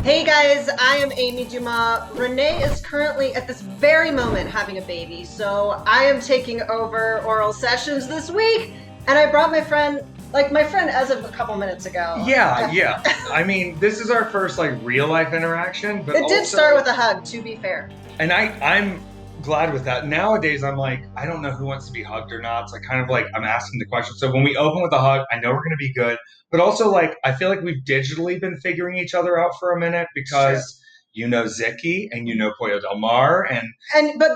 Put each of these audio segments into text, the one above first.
Hey guys, I am Amy Dumas. Renee is currently at this very moment having a baby, so I am taking over oral sessions this week, and I brought my friend as of a couple minutes ago. Yeah. I mean, this is our first like real life interaction, but It did start also, with a hug, to be fair. and I'm glad with that. Nowadays, I'm like, I don't know who wants to be hugged or not. So I kind of like I'm asking the question. So when we open with a hug, I know we're gonna be good, but also like I feel like we've digitally been figuring each other out for a minute It's true. because you know Ziki and you know Pollo Del Mar, and But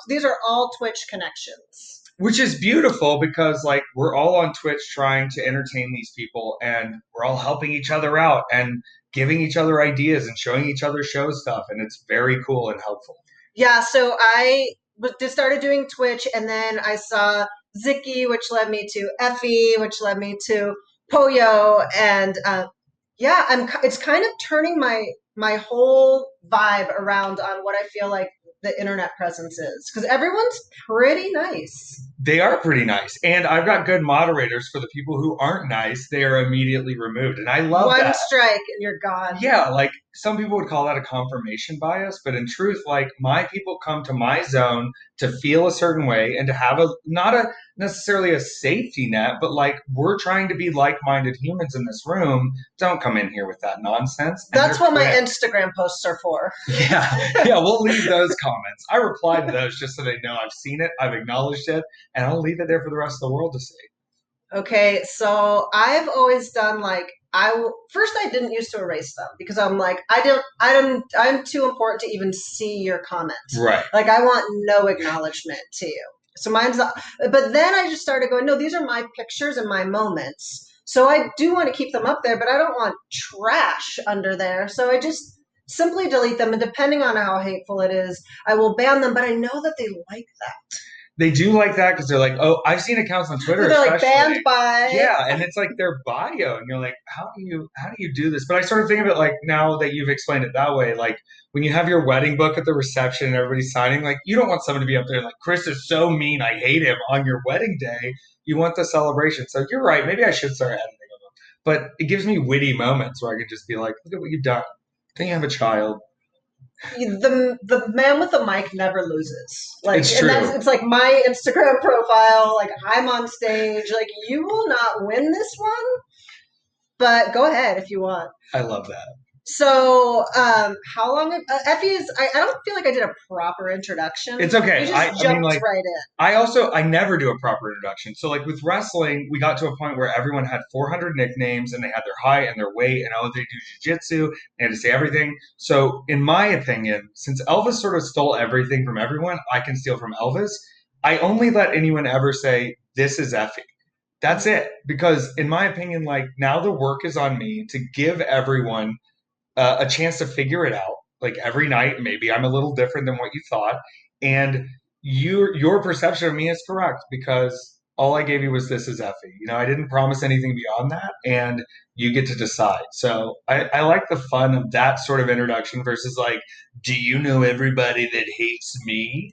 these are all Twitch connections. which is beautiful because like we're all on Twitch trying to entertain these people and we're all helping each other out and giving each other ideas and showing each other show stuff, and it's very cool and helpful. Yeah, so just started doing Twitch, and then I saw Ziki, which led me to Effy, which led me to Poyo, and yeah, it's kind of turning my whole vibe around on what I feel like the internet presence is, because everyone's pretty nice. They are pretty nice, and I've got good moderators for the people who aren't nice. They are immediately removed, and I love One that. strike and you're gone. Yeah, like some people would call that a confirmation bias, but in truth, like my people come to my zone to feel a certain way and to have a not a necessarily a safety net, but like we're trying to be like-minded humans in this room. Don't come in here with that nonsense. And That's they're what my quick. Instagram posts are for. Yeah, we'll leave those comments. I reply to those just so they know I've seen it, I've acknowledged it, and I'll leave it there for the rest of the world to see. Okay, so I've always done like first I didn't used to erase them because I'm like I'm too important to even see your comment. Right. Like I want no acknowledgement to you. So mine's not, but then I just started going, no, these are my pictures and my moments. So I do want to keep them up there, but I don't want trash under there. So I just simply delete them, and depending on how hateful it is, I will ban them, but I know that they like that. They do like that because they're like, oh, I've seen accounts on Twitter, They're like banned especially. by. Yeah, and it's like their bio, and you're like, how do you do this? But I sort of think of it like now that you've explained it that way, like when you have your wedding book at the reception and everybody's signing, like you don't want someone to be up there like Chris is so mean, I hate him on your wedding day. You want the celebration. So you're right. Maybe I should start editing them. But it gives me witty moments where I can just be like, look at what you've done. Then you have a child. The man with the mic never loses. Like, It's and that's true. it's like my Instagram profile. Like, I'm on stage. Like, you will not win this one, but go ahead if you want. I love that. So, how long? Effie's. I don't feel like I did a proper introduction. It's You okay. just I mean, jumped like, right in. I never do a proper introduction. So like with wrestling, we got to a point where everyone had 400 nicknames and they had their height and their weight and oh they do jujitsu. They had to say everything. So in my opinion, since Elvis sort of stole everything from everyone, I can steal from Elvis. I only let anyone ever say this is Effie. That's it. Because in my opinion, like now the work is on me to give everyone a chance to figure it out. Like every night, maybe I'm a little different than what you thought, and your perception of me is correct because all I gave you was this is Effie. You know, I didn't promise anything beyond that, and you get to decide. So I like the fun of that sort of introduction versus like, do you know everybody that hates me?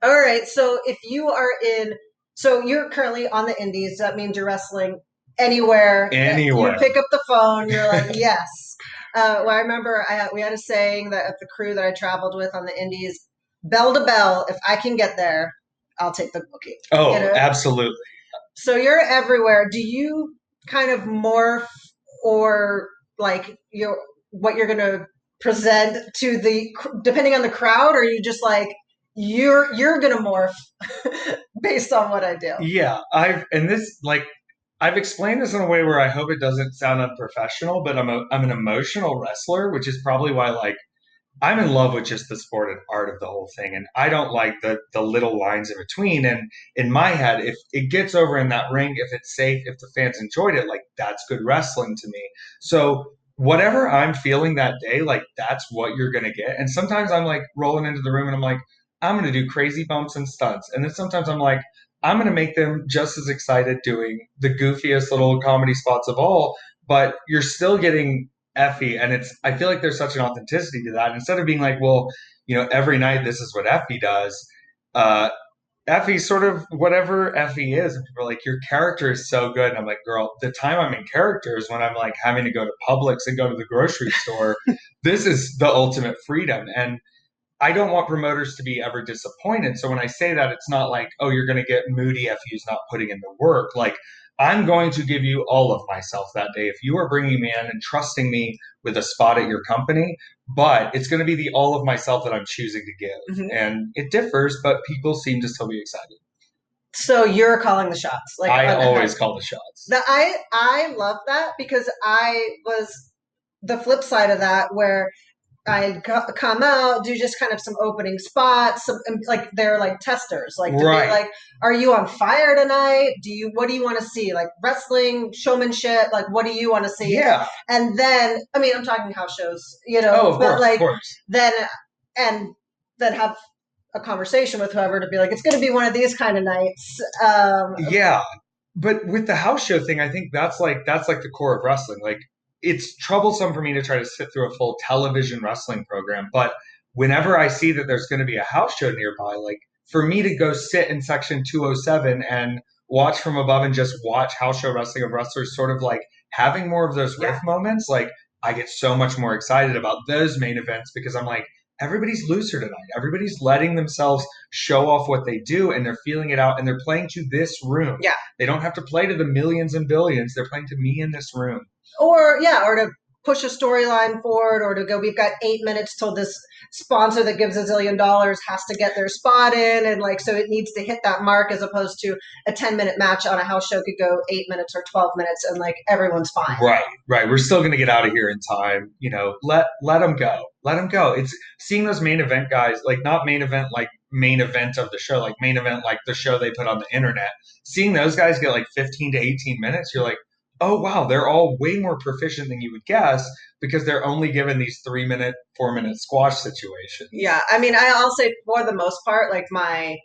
All right. So if you are in, so you're currently on the Indies. That means you're wrestling anywhere. You Anywhere. pick up the phone. You're like, yes. Well, I remember we had a saying that at the crew that I traveled with on the Indies, bell to bell. If I can get there, I'll take the booking. You Oh, know. absolutely. So you're everywhere. Do you kind of morph or like what you're going to present to the depending on the crowd, or are you just like you're gonna morph based on what I do? Yeah, I've explained this in a way where I hope it doesn't sound unprofessional, but I'm an emotional wrestler, which is probably why like I'm in love with just the sport and art of the whole thing, and I don't like the little lines in between. And in my head, if it gets over in that ring, if it's safe, if the fans enjoyed it, like that's good wrestling to me. So whatever I'm feeling that day, like that's what you're gonna get. And sometimes I'm like rolling into the room and I'm like, I'm gonna do crazy bumps and stunts, and then sometimes I'm like, I'm gonna make them just as excited doing the goofiest little comedy spots of all. But you're still getting Effie, and it's I feel like there's such an authenticity to that. Instead of being like, well, you know, every night this is what Effie does. Uh, Effy, sort of whatever Effy is, and people are like, your character is so good. And I'm like, girl, the time I'm in character is when I'm like having to go to Publix and go to the grocery store. This is the ultimate freedom. And I don't want promoters to be ever disappointed. So when I say that, it's not like, oh, you're going to get moody if he's not putting in the work. Like, I'm going to give you all of myself that day. If you are bringing me in and trusting me with a spot at your company, but it's going to be the all of myself that I'm choosing to give. Mhm. And it differs, but people seem to still be excited. So you're calling the shots, like I on always call the shots. I love that because I was the flip side of that where I'd come out, do just kind of some opening spots, like they're like testers, like to be Right. like, are you on fire tonight? What do you want to see? Like wrestling, showmanship, like what do you want to see? Yeah. And then, I mean, I'm talking house shows, Oh, of but course, of like course. then, and then have a conversation with whoever to be like, it's going to be one of these kind of nights. Yeah. But with the house show thing, I think that's like the core of wrestling. Like it's troublesome for me to try to sit through a full television wrestling program, but whenever I see that there's going to be a house show nearby, like for me to go sit in section 207 and watch from above and just watch house show wrestling of wrestlers sort of like having more of those riff Yeah. moments, like I get so much more excited about those main events because I'm like, everybody's looser tonight. Everybody's letting themselves show off what they do and they're feeling it out and they're playing to this room. Yeah. They don't have to play to the millions and billions. They're playing to me in this room. Or to push a storyline forward, or to go, we've got 8 minutes till this sponsor that gives $1 zillion has to get their spot in, and like so it needs to hit that mark, as opposed to a 10-minute match on a house show could go 8 minutes or 12 minutes and like everyone's fine. Right. We're still going to get out of here in time. Let them go. Let them go. It's seeing those main event guys, like not main event like main event of the show, like main event like the show they put on the internet. Seeing those guys get like 15 to 18 minutes, you're like, oh wow, they're all way more proficient than you would guess because they're only given these 3 minute, 4 minute squash situations. Yeah, I mean, I'll say for the most part, like my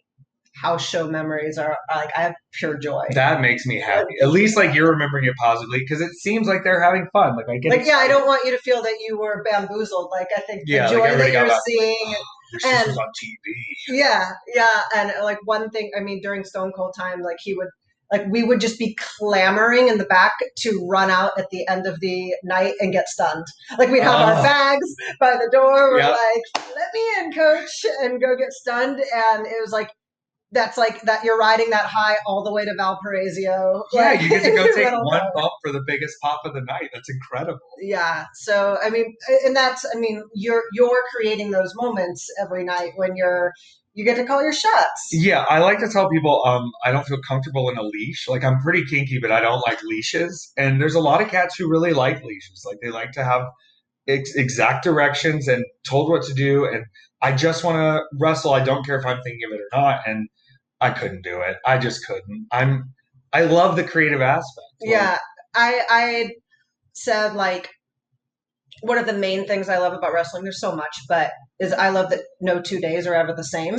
house show memories are like I have pure joy. That makes me happy. At least like you're remembering it positively because it seems like they're having fun. Like I get like excited. I don't want you to feel that you were bamboozled. Like I think the Yeah, joy like that everybody got you're that. seeing. Your sister's on TV. Yeah, and like one thing, I mean, during Stone Cold time, like we would just be clamoring in the back to run out at the end of the night and get stunned. Like we'd have our bags by the door. We're like, let me in, coach, and go get stunned. And it was like, that's like that you're riding that high all the way to Valparaiso. Yeah, like, you get to go take one bump for the biggest pop of the night. That's incredible. Yeah. So I mean, and that's you're creating those moments every night when you get to call your shots. Yeah, I like to tell people I don't feel comfortable in a leash. Like I'm pretty kinky, but I don't like leashes. And there's a lot of cats who really like leashes. Like they like to have exact directions and told what to do. And I just want to wrestle. I don't care if I'm thinking of it or not. And I couldn't do it. I just couldn't. I love the creative aspect. Yeah, I said like one of the main things I love about wrestling. There's so much, but is I love that no 2 days are ever the same.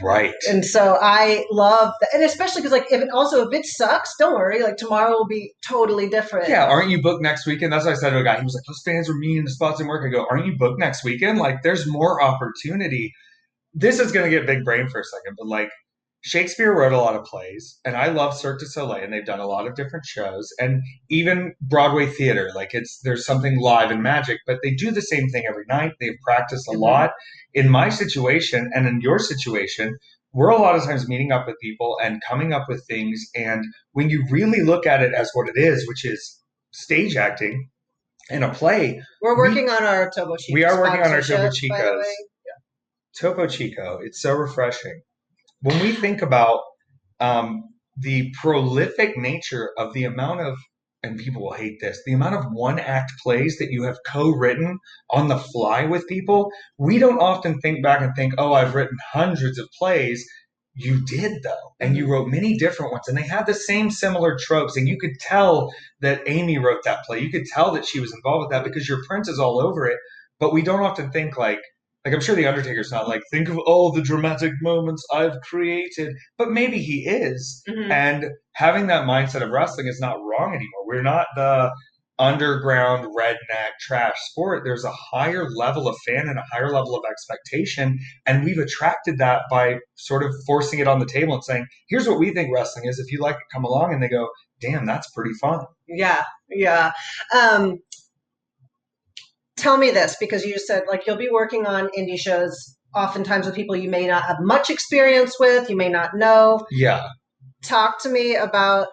Right. And so I love that, and especially because like if it sucks, don't worry. Like tomorrow will be totally different. Yeah, aren't you booked next weekend? That's what I said to a guy. He was like, "Those fans are mean. The spots in work." I go, "Aren't you booked next weekend? Like, there's more opportunity." This is going to get big brain for a second, but like Shakespeare wrote a lot of plays, and I love Cirque du Soleil, and they've done a lot of different shows, and even Broadway theater. Like there's something live and magic, but they do the same thing every night. They've practiced a lot. In my situation and in your situation, we're a lot of times meeting up with people and coming up with things, and when you really look at it as what it is, which is stage acting in a play, we're working on our Topo Chico. We are working on our Topo sponsorship, by the Chicos. way. Topo Chico, it's so refreshing. When we think about the prolific nature of the amount of, and people will hate this, the amount of one act plays that you have co-written on the fly with people, we don't often think back and think, oh, I've written hundreds of plays. You did though, and you wrote many different ones, and they had the same similar tropes, and you could tell that Amy wrote that play. You could tell that she was involved with that because your print is all over it. But we don't often think like I'm sure the Undertaker's not like, think of all the dramatic moments I've created, but maybe he is. And having that mindset of wrestling is not wrong anymore. We're not the underground redneck trash sport, there's a higher level of fan and a higher level of expectation. And we've attracted that by sort of forcing it on the table and saying, here's what we think wrestling is. If you like it, come along. And they go, damn, that's pretty fun. Yeah, yeah. Um, Tell me this, because you just said like you'll be working on indie shows oftentimes with people you may not have much experience with, you may not know. Yeah. Talk to me about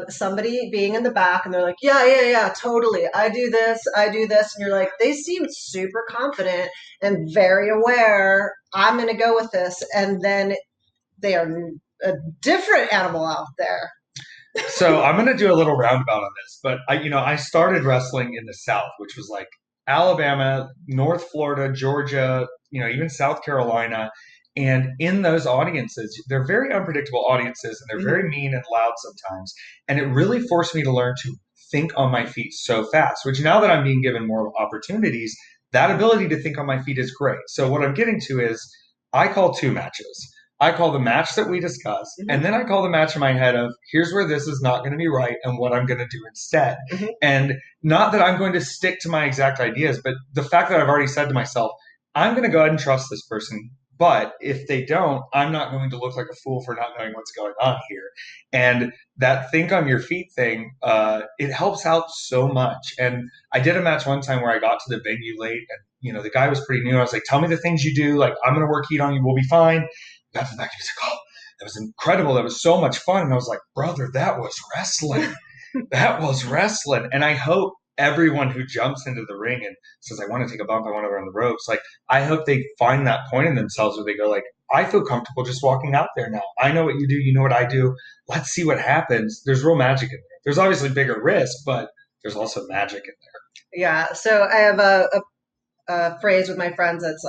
somebody being in the back and they're like, yeah, yeah, yeah, totally. I do this, I do this. And you're like, they seem super confident and very aware. I'm going to go with this. And then they are a different animal out there. So I'm going to do a little roundabout on this, but I started wrestling in the South, which was like Alabama, North Florida, Georgia, even South Carolina. And in those audiences, they're very unpredictable audiences and they're very mean and loud sometimes. And it really forced me to learn to think on my feet so fast, which now that I'm being given more opportunities, that ability to think on my feet is great. So what I'm getting to is I call two matches. I call the match that we discussed, and then I call the match in my head of here's where this is not going to be right and what I'm going to do instead. And not that I'm going to stick to my exact ideas, but the fact that I've already said to myself, I'm going to go ahead and trust this person. But if they don't, I'm not going to look like a fool for not knowing what's going on here. And that think on your feet thing, it helps out so much. And I did a match one time where I got to the venue late and, the guy was pretty new. I was like, tell me the things you do. Like, I'm going to work heat on you. We'll be fine. Got to the back, he was like, oh, that was incredible. That was so much fun. And I was like, brother, that was wrestling. That was wrestling. And I hope everyone who jumps into the ring and says, I want to take a bump, I want to run the ropes, like, I hope they find that point in themselves where they go, like, I feel comfortable just walking out there now. I know what you do. You know what I do. Let's see what happens. There's real magic in there. There's obviously bigger risk, but there's also magic in there. Yeah. So I have a phrase with my friends that's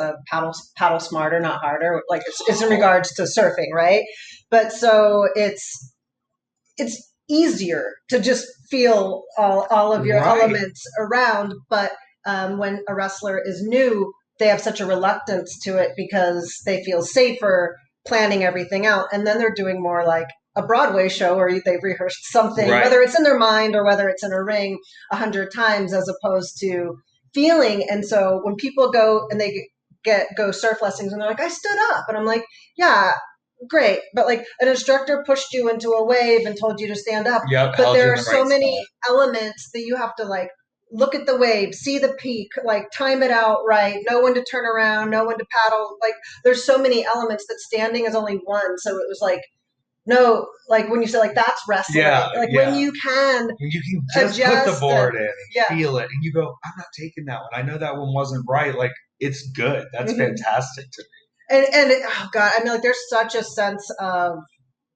paddle smarter, not harder. Like it's in regards to surfing, right? But so it's easier to just feel all of your elements around. But when a wrestler is new, they have such a reluctance to it because they feel safer planning everything out. And then they're doing more like a Broadway show where they've rehearsed something, whether it's in their mind or whether it's in a ring 100 times, as opposed to feeling. And so when people go and they go surf lessons and they're like, I stood up, and I'm like, yeah, great, but like an instructor pushed you into a wave and told you to stand up. But there are so many elements that you have to like look at the wave, see the peak, like time it out right, know when to turn around, know when to paddle. Like there's so many elements that standing is only one. So it was like, no, like when you say like that's wrestling, when you can just put the board in and feel it, and you go, I'm not taking that one. I know that one wasn't right. Like it's good. That's fantastic to me. And oh god, I mean, like there's such a sense of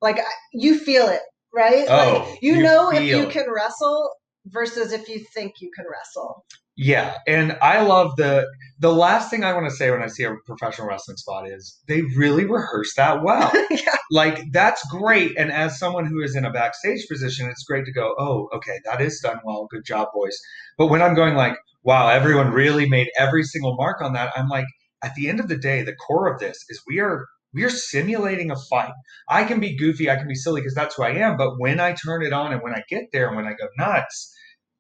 like you feel it, right? Oh, like, you know if you can wrestle versus if you think you can wrestle. Yeah, and I love the last thing I want to say when I see a professional wrestling spot is they really rehearse that well. Like that's great. And as someone who is in a backstage position, it's great to go, oh, okay, that is done well. Good job, boys. But when I'm going like, wow, everyone really made every single mark on that, I'm like, at the end of the day, the core of this is we are simulating a fight. I can be goofy, I can be silly because that's who I am. But when I turn it on and when I get there and when I go nuts,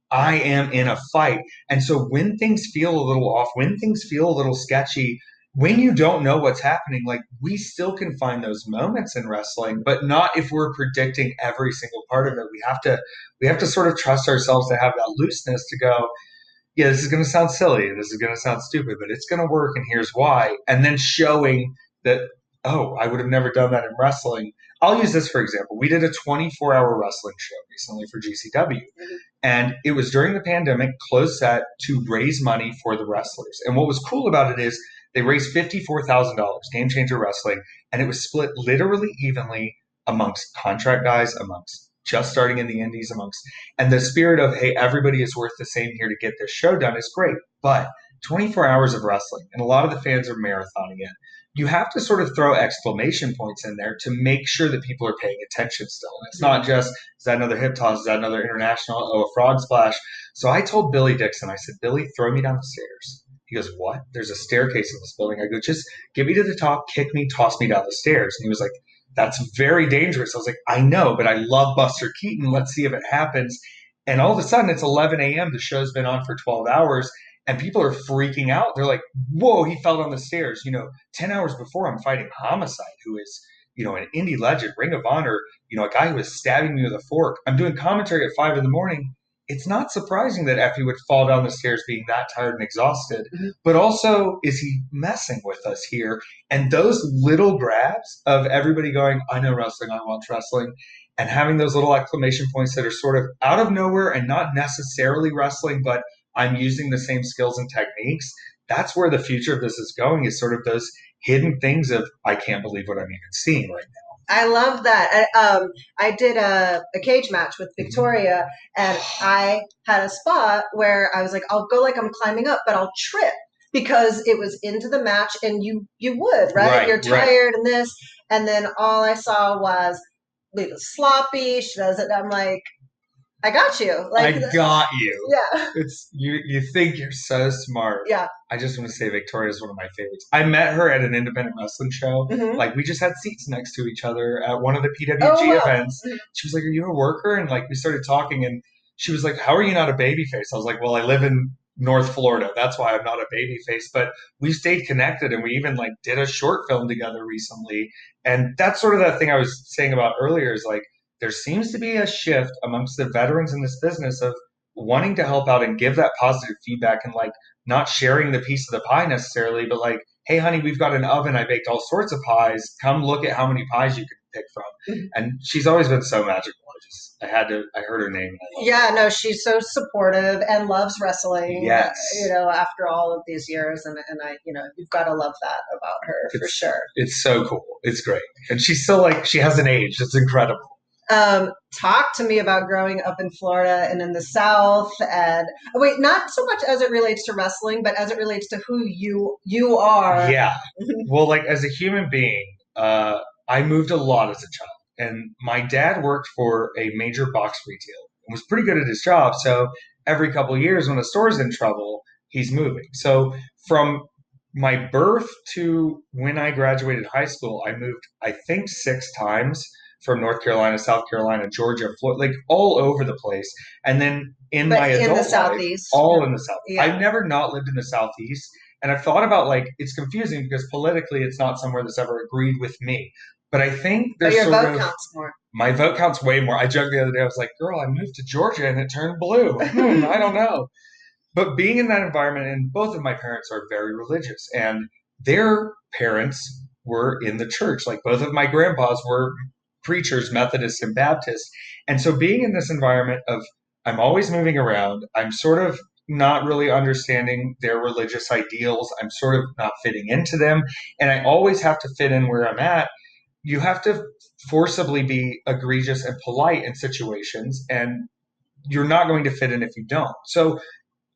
I am in a fight. And so when things feel a little off, when things feel a little sketchy, when you don't know what's happening, like we still can find those moments in wrestling, but not if we're predicting every single part of it. We have to sort of trust ourselves to have that looseness to go, yeah, this is going to sound silly. This is going to sound stupid, but it's going to work. And here's why. And then showing that, oh, I would have never done that in wrestling. I'll use this for example. We did a 24-hour wrestling show recently for GCW. And it was during the pandemic, closed set to raise money for the wrestlers. And what was cool about it is they raised $54,000, Game Changer Wrestling, and it was split literally evenly amongst contract guys, amongst just starting in the indies, and the spirit of, hey, everybody is worth the same here to get this show done is great. But 24 hours of wrestling, and a lot of the fans are marathoning it. You have to sort of throw exclamation points in there to make sure that people are paying attention still. And it's not just, is that another hip toss? Is that another international? Oh, a frog splash. So I told Billy Dixon, I said, Billy, throw me down the stairs. He goes, what? There's a staircase in this building. I go, just get me to the top, kick me, toss me down the stairs. And he was like, that's very dangerous. I was like, I know, but I love Buster Keaton. Let's see if it happens. And all of a sudden, it's 11 a.m. The show's been on for 12 hours, and people are freaking out. They're like, whoa, he fell down the stairs. 10 hours before, I'm fighting Homicide, who is, an indie legend, Ring of Honor, a guy who was stabbing me with a fork. I'm doing commentary at 5 in the morning. It's not surprising that Effie would fall down the stairs being that tired and exhausted. Mhm. But also, is he messing with us here? And those little grabs of everybody going, I know wrestling, I watch wrestling, and having those little exclamation points that are sort of out of nowhere and not necessarily wrestling, but I'm using the same skills and techniques. That's where the future of this is going, is sort of those hidden things of, I can't believe what I'm even seeing right I love that. I did a cage match with Victoria, and I had a spot where I was like, I'll go like I'm climbing up, but I'll trip because it was into the match, and you would, now. right? Right, You're right. tired and this, and then all I saw was Lita sloppy. She does it. I'm like, I got you. I Like, got you. yeah, It's you think you're so smart. yeah. I just want to say Victoria is one of my favorites. I met her at an independent wrestling show. Hmm. Like we just had seats next to each other at one of the Oh PWG wow. events. She was like, "Are you a worker?" And like we started talking, and she was like, "How are you not a baby face?" I was like, "Well, I live in North Florida. That's why I'm not a baby face." But we stayed connected, and we even like did a short film together recently. And that's sort of that thing I was saying about earlier, is like there seems to be a shift amongst the veterans in this business of wanting to help out and give that positive feedback, and like not sharing the piece of the pie necessarily, but like, hey, honey, we've got an oven. I baked all sorts of pies. Come look at how many pies you can pick from. Mhm. And she's always been so magical. I heard her name and I love Yeah, no, she's so supportive and loves it. wrestling, Yes. after all of these years. And I, you've got to love that about her for It's, sure. it's so cool. It's great. And she's still like, she hasn't aged. It's incredible. Talk to me about growing up in Florida and in the South. And wait, not so much as it relates to wrestling, but as it relates to who you are. Yeah. Well, like as a human being, I moved a lot as a child, and my dad worked for a major box retailer and was pretty good at his job. So every couple of years, when the store's in trouble, he's moving. So from my birth to when I graduated high school, I moved, I think, 6 times from North Carolina, South Carolina, Georgia, Florida, like all over the place. And then in But my in the adult life, Southeast. all in the South. Yeah. I've never not lived in the Southeast. And I've thought about like it's confusing because politically it's not somewhere that's ever agreed with me. But I think But there's your sort vote of counts more. my vote counts way more. I joked the other day, I was like, girl, I moved to Georgia and it turned blue. I don't know. But being in that environment, and both of my parents are very religious, and their parents were in the church. Like both of my grandpas were preachers, Methodists and Baptists. And so being in this environment of I'm always moving around, I'm sort of not really understanding their religious ideals. I'm sort of not fitting into them. And I always have to fit in where I'm at. You have to forcibly be egregious and polite in situations, and you're not going to fit in if you don't. So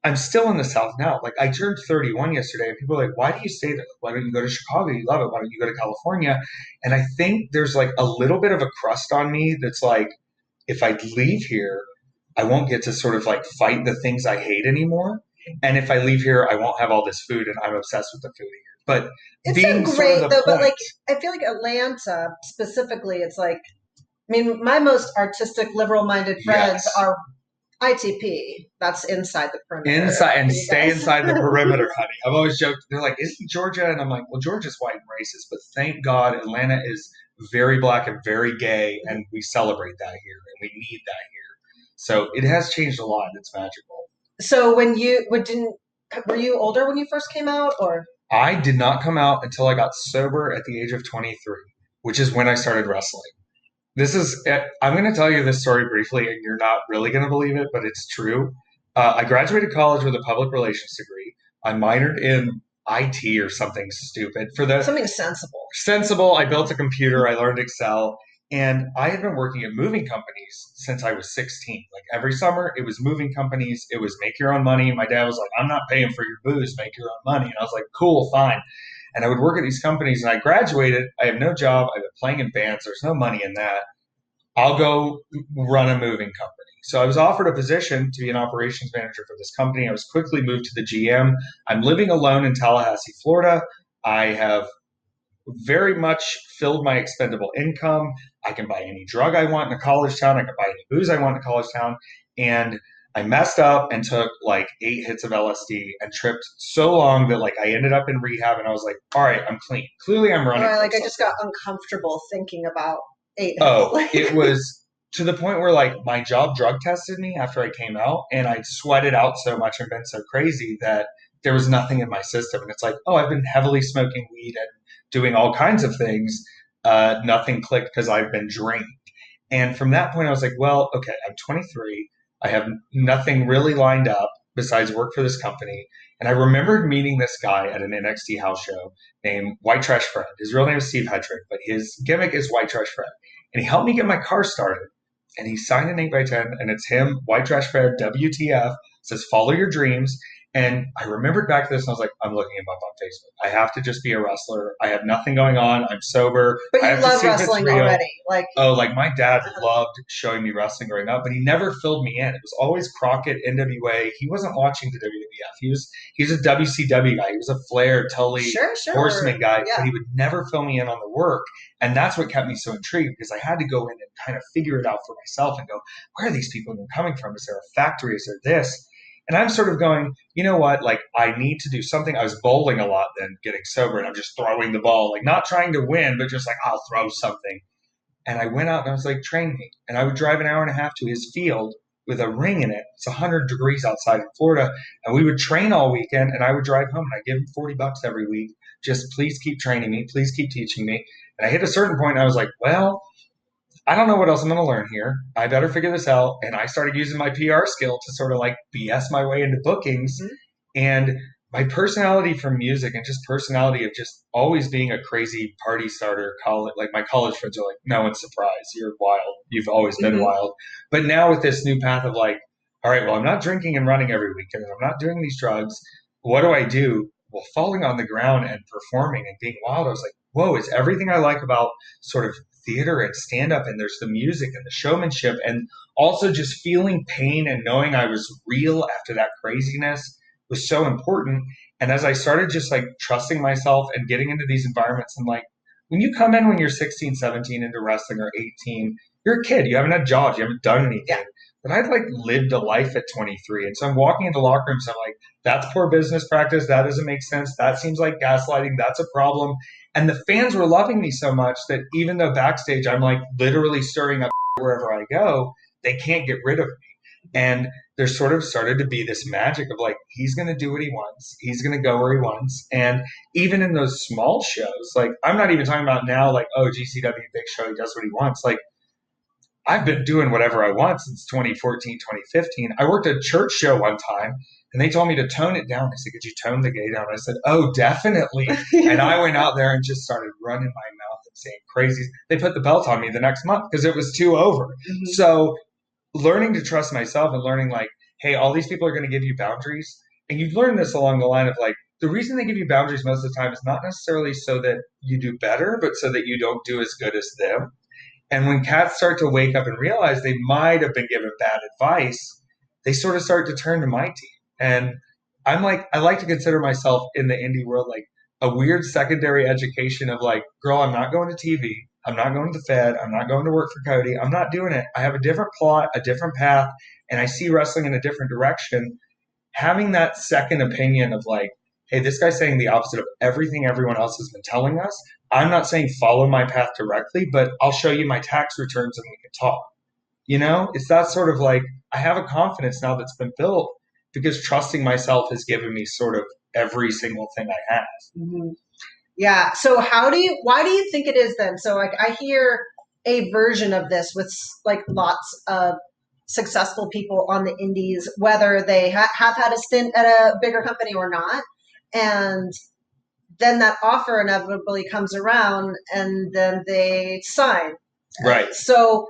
I'm still in the South now. Like I turned 31 yesterday, and people are like, "Why do you stay there? Why don't you go to Chicago? You love it. Why don't you go to California?" And I think there's like a little bit of a crust on me that's like, if I leave here, I won't get to sort of like fight the things I hate anymore. And if I leave here, I won't have all this food, and I'm obsessed with the food here. But It's being so sort of great the though, but point, like I feel like Atlanta specifically, it's like I mean, my most artistic, liberal-minded friends yes, are ITP. That's inside the perimeter. inside and You stay guys. inside the perimeter, honey. I've always joked. They're like, "Isn't Georgia?" And I'm like, "Well, Georgia's white and racist, but thank God Atlanta is very black and very gay, and we celebrate that here, and we need that here." So it has changed a lot. It's magical. So when you would didn't were you older when you first came out, or I did not come out until I got sober at the age of 23, which is when I started wrestling. I'm going to tell you this story briefly, and you're not really going to believe it, but it's true. I graduated college with a public relations degree. I minored in IT or something stupid. For the something sensible? sensible, I built a computer, I learned Excel, and I had been working at moving companies since I was 16. Like every summer, it was moving companies, it was make your own money. My dad was like, I'm not paying for your booze, make your own money. And I was like, cool, fine. And I would work at these companies, and I graduated. I have no job. I've been playing in bands. There's no money in that. I'll go run a moving company. So I was offered a position to be an operations manager for this company. I was quickly moved to the GM. I'm living alone in Tallahassee, Florida. I have very much filled my expendable income. I can buy any drug I want in a college town. I can buy any booze I want in a college town. And I messed up and took like 8 hits of LSD and tripped so long that like I ended up in rehab and I was like, all right, I'm clean. Clearly I'm running Or from like I just something. got uncomfortable thinking about 8 hits. Oh, it was to the point where like my job drug tested me after I came out and I sweated out so much and been so crazy that there was nothing in my system. And it's like, oh, I've been heavily smoking weed and doing all kinds of things. Nothing clicked because I've been drained. And from that point, I was like, well, okay, I'm 23. I have nothing really lined up besides work for this company. And I remembered meeting this guy at an NXT house show named White Trash Fred. His real name is Steve Hedrick, but his gimmick is White Trash Fred. And he helped me get my car started. And he signed an 8x10, and it's him, White Trash Fred, WTF, says, follow your dreams. And I remembered back to this, and I was like, I'm looking him up on Facebook. I have to just be a wrestler. I have nothing going on. I'm sober. But I you have to love see if it's wrestling real. already. Like, Oh, like my dad loved showing me wrestling growing up, but he never filled me in. It was always Crockett, NWA. He wasn't watching the WWF. He's a WCW guy. He was a Flair, Tully, sure, sure. Horseman guy, Yeah. but he would never fill me in on the work. And that's what kept me so intrigued because I had to go in and kind of figure it out for myself and go, where are these people coming from? Is there a factory? Is there this? And I'm sort of going, you know what? Like, I need to do something. I was bowling a lot then, getting sober, and I'm just throwing the ball, like not trying to win, but just like, I'll throw something. And I went out and I was like, train me. And I would drive an hour and a half to his field with a ring in it. It's 100 degrees outside in Florida. And we would train all weekend and I would drive home and I'd give him $40 every week. Just please keep training me. Please keep teaching me. And I hit a certain point and I was like, well, I don't know what else I'm going to learn here. I better figure this out. And I started using my PR skill to sort of like BS my way into bookings. Mhm. And my personality for music and just personality of just always being a crazy party starter, college, like my college friends are like, no one's surprised. You're wild. You've always been Mhm. wild. But now with this new path of like, all right, well, I'm not drinking and running every weekend. I'm not doing these drugs. What do I do? Well, falling on the ground and performing and being wild, I was like, whoa, it's everything I like about sort of theater and stand up. And there's the music and the showmanship and also just feeling pain and knowing I was real after that craziness was so important. And as I started just like trusting myself and getting into these environments and like when you come in when you're 16, 17 into wrestling or 18, you're a kid. You haven't had jobs. You haven't done anything. Yeah. But I'd like lived a life at 23. And so I'm walking into locker rooms. I'm like, that's poor business practice. That doesn't make sense. That seems like gaslighting. That's a problem. And the fans were loving me so much that even though backstage I'm like literally stirring up wherever I go, they can't get rid of me. And there sort of started to be this magic of like, he's going to do what he wants. He's going to go where he wants. And even in those small shows, like, I'm not even talking about now, like, oh, GCW big show, he does what he wants. Like, I've been doing whatever I want since 2014, 2015. I worked a church show one time and they told me to tone it down. They said, could you tone the gay down? I said, oh, definitely. And I went out there and just started running my mouth and saying crazy. They put the belt on me the next month because it was too over. Mhm. So learning to trust myself and learning like, hey, all these people are going to give you boundaries. And you learn this along the line of like, the reason they give you boundaries most of the time is not necessarily so that you do better, but so that you don't do as good as them. And when cats start to wake up and realize they might have been given bad advice, they sort of start to turn to my team. And I'm like, I like to consider myself in the indie world like a weird secondary education of like, girl, I'm not going to TV. I'm not going to the Fed. I'm not going to work for Cody. I'm not doing it. I have a different plot, a different path, and I see wrestling in a different direction. Having that second opinion of like, hey, this guy's saying the opposite of everything everyone else has been telling us. I'm not saying follow my path directly, but I'll show you my tax returns and we can talk. You know, it's that sort of like, I have a confidence now that's been built because trusting myself has given me sort of every single thing I have. Mhm. Yeah. So why do you think it is then? So like I hear a version of this with like lots of successful people on the indies, whether they have had a stint at a bigger company or not. And then that offer inevitably comes around and then they sign. Right. So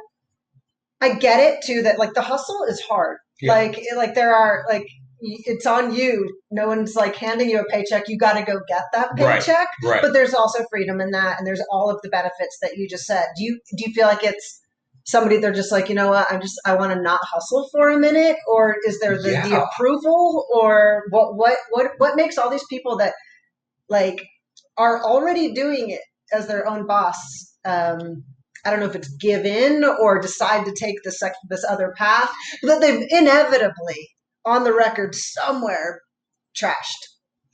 I get it too that like the hustle is hard. Yeah. Like there are like it's on you. No one's like handing you a paycheck. You got to go get that Right. paycheck. Right. But there's also freedom in that, and there's all of the benefits that you just said. Do you feel like it's somebody they're just like, you know what, I want to not hustle for a minute, or is there the Yeah. approval, or what makes all these people that like are already doing it as their own boss I don't know if it's give in or decide to take this other path, but that they've inevitably on the record somewhere trashed.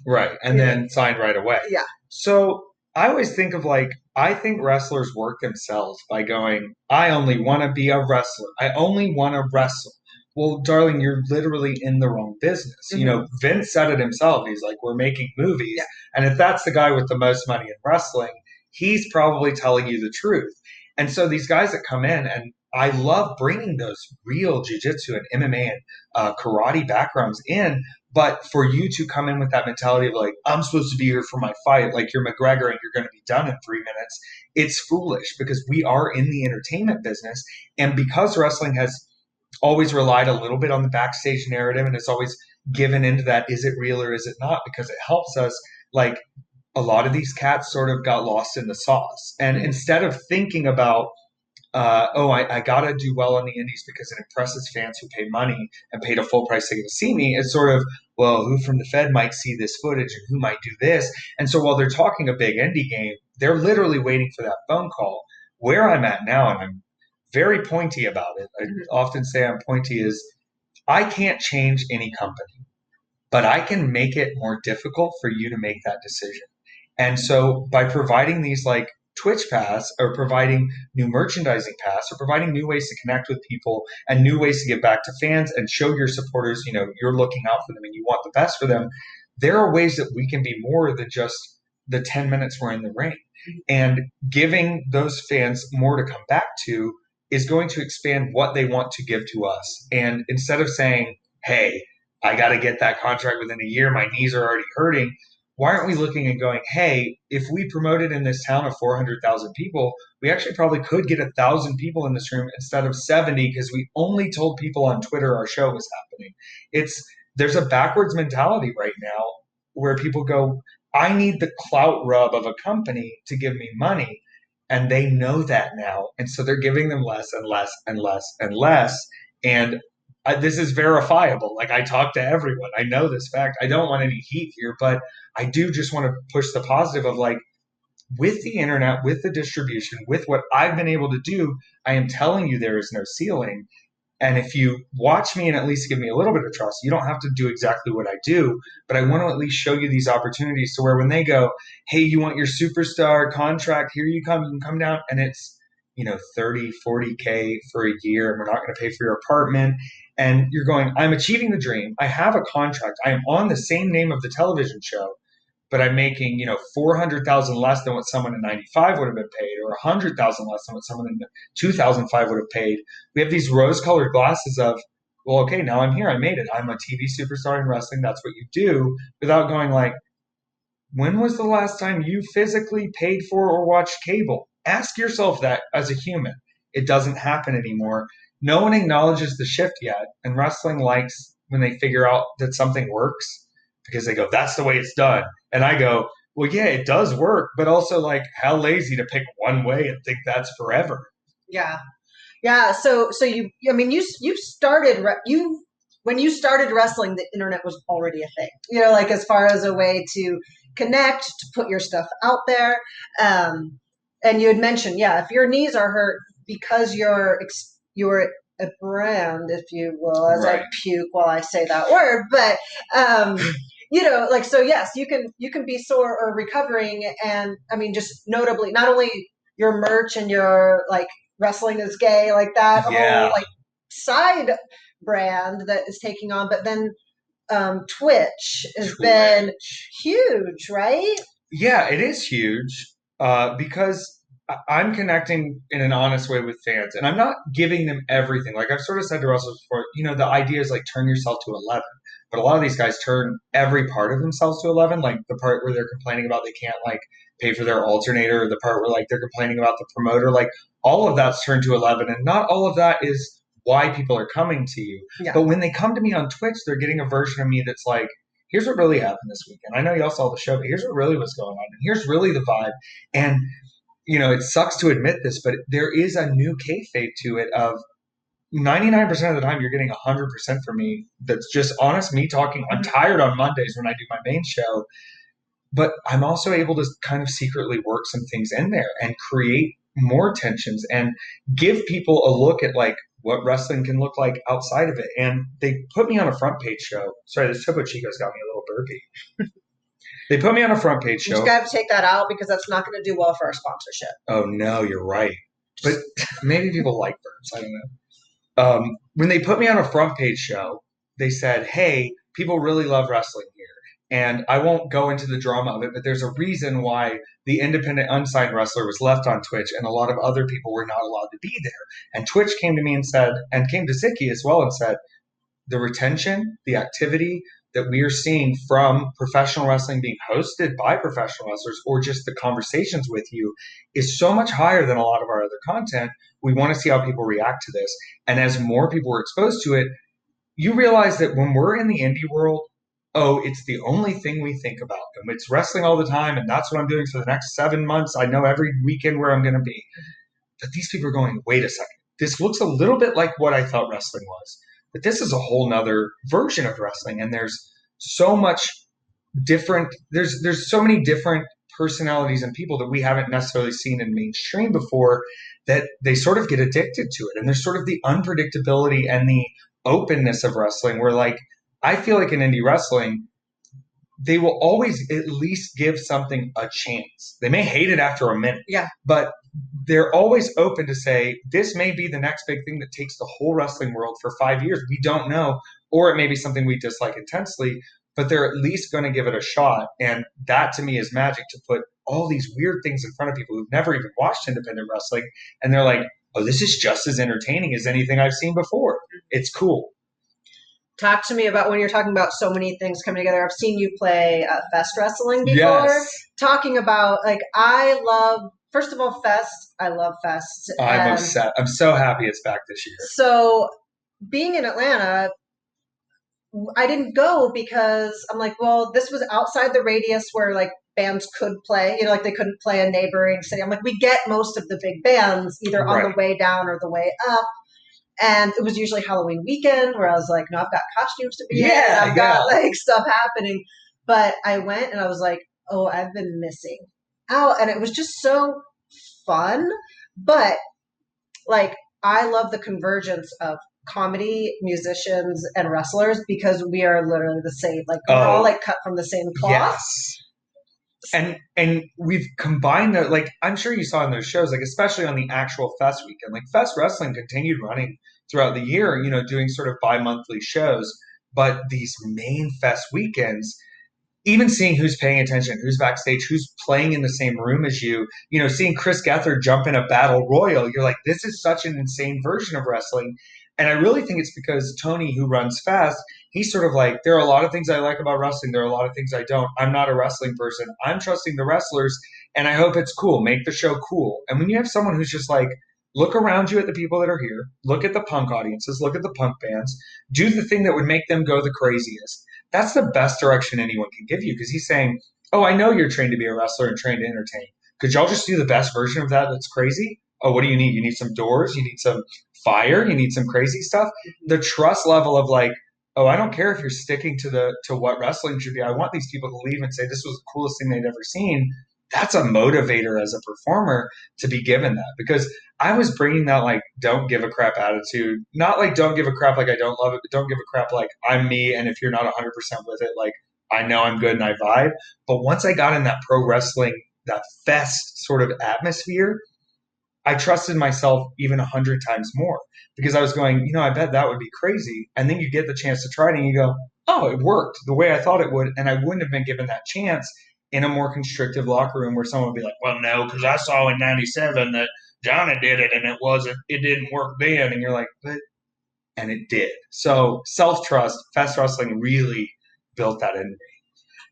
Right. And then signed right away. Yeah. So I always think of like, I think wrestlers work themselves by going, I only want to be a wrestler. I only want to wrestle. Well, darling, you're literally in the wrong business. Mm-hmm. You know, Vince said it himself. He's like, we're making movies. Yeah. And if that's the guy with the most money in wrestling, he's probably telling you the truth. And so these guys that come in, and I love bringing those real jiu-jitsu and MMA and karate backgrounds in, but for you to come in with that mentality of like, I'm supposed to be here for my fight, like you're McGregor and you're going to be done in 3 minutes, it's foolish because we are in the entertainment business. And because wrestling has always relied a little bit on the backstage narrative and it's always given into that, is it real or is it not? Because it helps us, like, a lot of these cats sort of got lost in the sauce. And instead of thinking about, I got to do well on the indies because it impresses fans who pay money and paid a full price ticket to see me. It's sort of, well, who from the Fed might see this footage and who might do this? And so while they're talking a big indie game, they're literally waiting for that phone call. Where I'm at now, and I'm very pointy about it, I often say I'm pointy, is I can't change any company, but I can make it more difficult for you to make that decision. And so by providing these like Twitch Pass or providing new merchandising pass or providing new ways to connect with people and new ways to get back to fans and show your supporters, you know, you're looking out for them and you want the best for them, there are ways that we can be more than just the 10 minutes we're in the ring. And giving those fans more to come back to is going to expand what they want to give to us. And instead of saying, hey, I got to get that contract within a year, my knees are already hurting, why aren't we looking and going, hey, if we promoted in this town of 400,000 people, we actually probably could get 1,000 people in this room instead of 70 because we only told people on Twitter our show was happening. There's a backwards mentality right now where people go, I need the clout rub of a company to give me money. And they know that now. And so they're giving them less and less and less and less. And this is verifiable. Like, I talk to everyone. I know this fact. I don't want any heat here, but I do just want to push the positive of like, with the internet, with the distribution, with what I've been able to do, I am telling you there is no ceiling. And if you watch me and at least give me a little bit of trust, you don't have to do exactly what I do, but I want to at least show you these opportunities to where when they go, hey, you want your superstar contract, here you can come down, and it's, you know, 30, 40K for a year, and we're not going to pay for your apartment. And you're going, I'm achieving the dream. I have a contract. I am on the same name of the television show, but I'm making, you know, 400,000 less than what someone in 95 would have been paid, or 100,000 less than what someone in 2005 would have paid. We have these rose-colored glasses of, well, okay, now I'm here. I made it. I'm a TV superstar in wrestling. That's what you do, without going like, when was the last time you physically paid for or watched cable? Ask yourself that as a human. It doesn't happen anymore. No one acknowledges the shift yet, and wrestling likes when they figure out that something works because they go, that's the way it's done. And I go, well, yeah, it does work, but also like, how lazy to pick one way and think that's forever. Yeah. Yeah. So I mean, you started, when you started wrestling, the internet was already a thing, you know, like as far as a way to connect, to put your stuff out there. And you had mentioned, yeah, if your knees are hurt because you're a brand, if you will, as Right. I puke while I say that word, but, you know, like, so yes, you can be sore or recovering. And I mean, just notably, not only your merch and your like wrestling is gay, like that Yeah. whole like side brand that is taking on, but then Twitch has been huge, right? Yeah, it is huge because I'm connecting in an honest way with fans, and I'm not giving them everything. Like I've sort of said to wrestlers before, you know, the idea is like turn yourself to 11, but a lot of these guys turn every part of themselves to 11. Like the part where they're complaining about they can't like pay for their alternator, or the part where like they're complaining about the promoter. Like all of that's turned to 11, and not all of that is why people are coming to you. Yeah. But when they come to me on Twitch, they're getting a version of me that's like, here's what really happened this weekend. I know y'all saw the show, but here's what really was going on. And here's really the vibe. And, you know, it sucks to admit this, but there is a new kayfabe to it of 99% of the time you're getting 100% from me. That's just honest me talking. I'm tired on Mondays when I do my main show, but I'm also able to kind of secretly work some things in there and create more tensions and give people a look at like what wrestling can look like outside of it. And they put me on a front page show. Sorry, this Topo Chico's got me a little burpy. They put me on a front page You just show. got to take that out because that's not going to do well for our sponsorship. Oh no, you're right. But maybe people like burps. I don't know. When they put me on a front page show, they said, "Hey, people really love wrestling here." And I won't go into the drama of it, but there's a reason why the independent unsigned wrestler was left on Twitch and a lot of other people were not allowed to be there. And Twitch came to me and said, and came to Ziki as well and said, the retention, the activity that we are seeing from professional wrestling being hosted by professional wrestlers or just the conversations with you is so much higher than a lot of our other content. We want to see how people react to this. And as more people are exposed to it, you realize that when we're in the indie world, oh, it's the only thing we think about. And it's wrestling all the time, and that's what I'm doing for the next 7 months. I know every weekend where I'm going to be. But these people are going, wait a second. This looks a little bit like what I thought wrestling was. But this is a whole nother version of wrestling. And there's so much different, there's so many different personalities and people that we haven't necessarily seen in mainstream before that they sort of get addicted to it. And there's sort of the unpredictability and the openness of wrestling where like, I feel like in indie wrestling, they will always at least give something a chance. They may hate it after a minute. Yeah. But they're always open to say, this may be the next big thing that takes the whole wrestling world for 5 years. We don't know. Or it may be something we dislike intensely, but they're at least going to give it a shot. And that to me is magic, to put all these weird things in front of people who've never even watched independent wrestling. And they're like, oh, this is just as entertaining as anything I've seen before. It's cool. Talk to me about when you're talking about so many things coming together. I've seen you play Fest wrestling before. Yes. Talking about, like, I love, first of all, Fest. I love Fest. I'm upset. I'm so happy it's back this year. So being in Atlanta, I didn't go because I'm like, well, this was outside the radius where like bands could play, like they couldn't play a neighboring city. I'm like, we get most of the big bands either on the way down or the way up. And it was usually Halloween weekend where I was like, no, I've got costumes to be in. I've got like stuff happening. But I went and I was like, oh, I've been missing out. And it was just so fun. But like, I love the convergence of comedy, musicians, and wrestlers because we are literally the same. Like, we're all like cut from the same cloth. Yes. And we've combined the, like, I'm sure you saw in those shows, like especially on the actual Fest weekend, like Fest Wrestling continued running throughout the year, doing sort of bi-monthly shows. But these main Fest weekends, even seeing who's paying attention, who's backstage, who's playing in the same room as you, seeing Chris Gethard jump in a battle royal, you're like, this is such an insane version of wrestling. And I really think it's because Tony, who runs Fast, he's sort of like, there are a lot of things I like about wrestling. There are a lot of things I don't. I'm not a wrestling person. I'm trusting the wrestlers, and I hope it's cool. Make the show cool. And when you have someone who's just like, look around you at the people that are here, look at the punk audiences, look at the punk bands, do the thing that would make them go the craziest. That's the best direction anyone can give you, because he's saying, oh, I know you're trained to be a wrestler and trained to entertain. Could y'all just do the best version of that that's crazy? Oh, what do you need? You need some doors. You need some fire. You need some crazy stuff. The trust level of like, oh, I don't care if you're sticking to what wrestling should be. I want these people to leave and say this was the coolest thing they'd ever seen. That's a motivator as a performer to be given that, because I was bringing that like don't give a crap attitude, not like don't give a crap like I don't love it, but don't give a crap like I'm me, and if you're not 100% with it, like I know I'm good and I vibe. But once I got in that pro wrestling, that fest sort of atmosphere, I trusted myself even 100 times more, because I was going, I bet that would be crazy. And then you get the chance to try it and you go, oh, it worked the way I thought it would. And I wouldn't have been given that chance in a more constrictive locker room where someone would be like, well, no, because I saw in 97 that Johnny did it and it didn't work then. And you're like, and it did. So self-trust, Fast Wrestling really built that in me.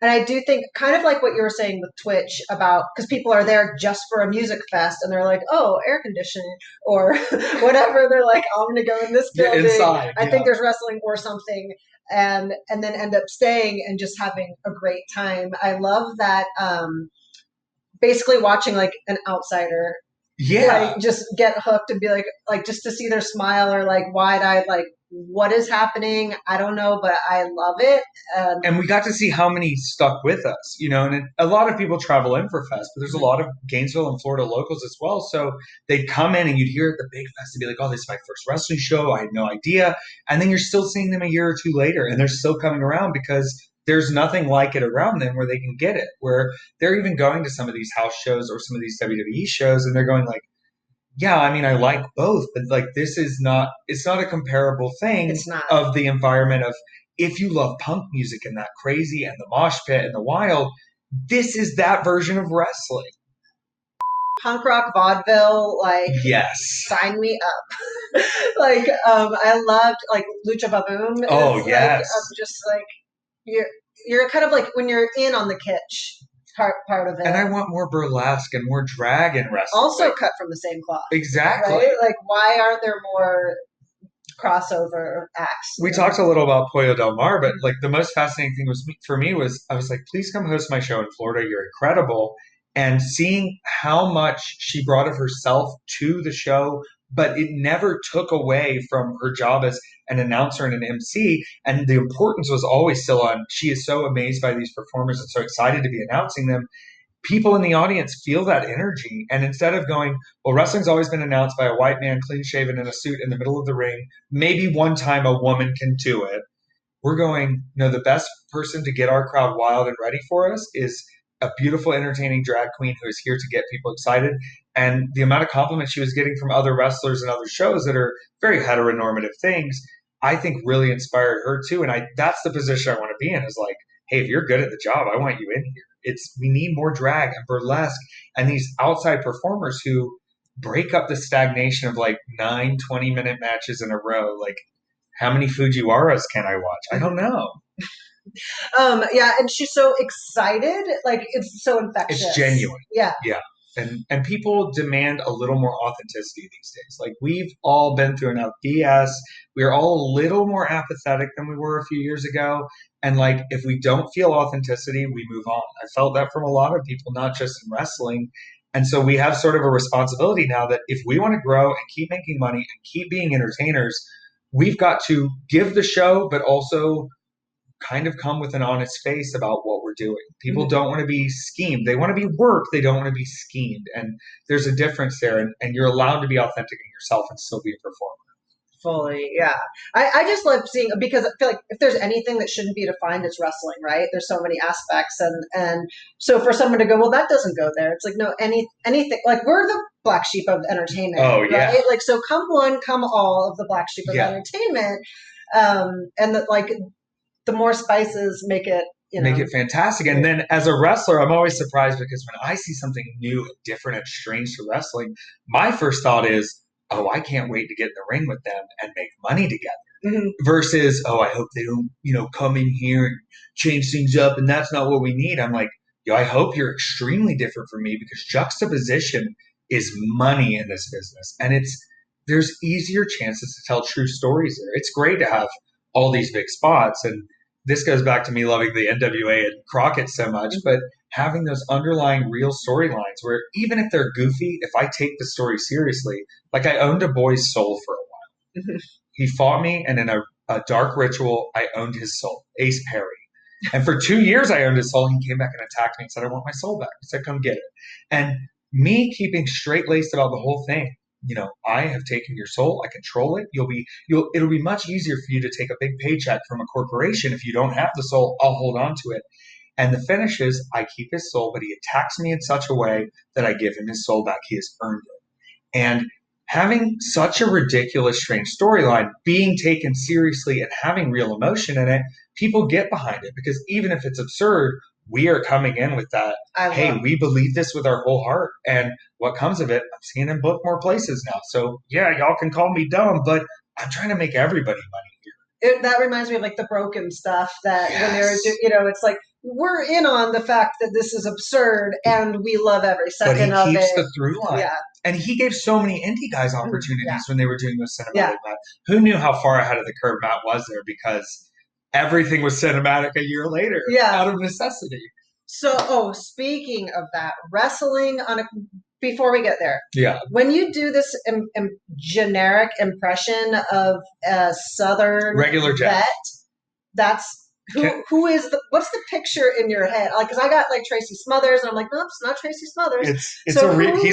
And I do think, kind of like what you were saying with Twitch about, because people are there just for a music fest and they're like, oh, air conditioning or whatever. They're like, I'm going to go in this building. Inside, I think there's wrestling or something. And then end up staying and just having a great time. I love that basically watching like an outsider like just get hooked and be like just to see their smile or like wide-eyed like what is happening. I don't know, but I love it. And we got to see how many stuck with us, and a lot of people travel in for Fest, but there's a lot of Gainesville and Florida locals as well. So they'd come in and you'd hear at the big fest and be like, oh, this is my first wrestling show. I had no idea. And then you're still seeing them a year or two later and they're still coming around because there's nothing like it around them where they can get it, where they're even going to some of these house shows or some of these WWE shows and they're going like, yeah, I mean, I like both, but like this is not, it's not a comparable thing It's not. of the environment of if you love punk music and that crazy and the mosh pit and the wild, this is that version of wrestling. Punk rock vaudeville, like, Yes. sign me up. Like, I loved like Lucha Baboon. Oh, yes. Like, just like you're kind of like when you're in on the kitsch part of it. And I want more burlesque and more drag in wrestling. Also cut from the same cloth. Exactly. Right? Like, why aren't there more crossover acts? We talked a little about Pollo Del Mar, but like the most fascinating thing was for me was I was like, please come host my show in Florida. You're incredible. And seeing how much she brought of herself to the show, but it never took away from her job as an announcer and an MC. And the importance was always still on. She is so amazed by these performers and so excited to be announcing them. People in the audience feel that energy. And instead of going, well, wrestling's always been announced by a white man, clean shaven in a suit in the middle of the ring. Maybe one time a woman can do it. We're going, the best person to get our crowd wild and ready for us is a beautiful, entertaining drag queen who is here to get people excited. And the amount of compliments she was getting from other wrestlers and other shows that are very heteronormative things, I think really inspired her too. And that's the position I want to be in is like, hey, if you're good at the job, I want you in here. We need more drag and burlesque and these outside performers who break up the stagnation of like 9 20-minute matches in a row. Like, how many Fujiwaras can I watch? I don't know. Yeah, and she's so excited, like it's so infectious. It's genuine. Yeah. And people demand a little more authenticity these days. Like we've all been through enough BS. We're all a little more apathetic than we were a few years ago. And like if we don't feel authenticity, we move on. I felt that from a lot of people, not just in wrestling. And so we have sort of a responsibility now that if we want to grow and keep making money and keep being entertainers, we've got to give the show, but also kind of come with an honest face about what we're doing. People don't want to be schemed. They want to be worked. They don't want to be schemed. And there's a difference there. And you're allowed to be authentic in yourself and still be a performer. Fully, yeah. I just love seeing, because I feel like if there's anything that shouldn't be defined, it's wrestling, right? There's so many aspects, and so for someone to go, well, that doesn't go there. It's like, no, anything, like we're the black sheep of entertainment, yeah. Right? Like, so come one, come all of the black sheep of entertainment, and like the more spices make it. Make it fantastic. And then as a wrestler, I'm always surprised because when I see something new and different and strange to wrestling, my first thought is, oh, I can't wait to get in the ring with them and make money together. Versus, oh, I hope they don't, come in here and change things up and that's not what we need. I'm like, I hope you're extremely different from me because juxtaposition is money in this business. And there's easier chances to tell true stories there. It's great to have all these big spots. And this goes back to me loving the NWA and Crockett so much, but having those underlying real storylines where even if they're goofy, if I take the story seriously, like I owned a boy's soul for a while. He fought me, and in a dark ritual, I owned his soul, Ace Perry. And for 2 years, I owned his soul. He came back and attacked me and said, I want my soul back. I said, come get it. And me keeping straight-laced about the whole thing, I have taken your soul. I control it. It'll be much easier for you to take a big paycheck from a corporation. If you don't have the soul, I'll hold on to it. And the finish is I keep his soul, but he attacks me in such a way that I give him his soul back. He has earned it. And having such a ridiculous, strange storyline, being taken seriously and having real emotion in it, people get behind it because even if it's absurd, we are coming in with that, hey, we believe this with our whole heart. And what comes of it, I'm seeing him book more places now. So, yeah, y'all can call me dumb, but I'm trying to make everybody money here. That reminds me of like the Broken stuff that when they're, it's like, we're in on the fact that this is absurd and we love every second of it. But he keeps the through line. Yeah. And he gave so many indie guys opportunities when they were doing those cinematic Matt. Who knew how far ahead of the curve Matt was there because everything was cinematic a year later out of necessity. So, speaking of that, wrestling on a before we get there, Yeah. when you do this generic impression of a Southern Regular Jeff. vet, that's who is what's the picture in your head? Like, because I got like Tracy Smothers, and I'm like, nope, it's not Tracy Smothers. He's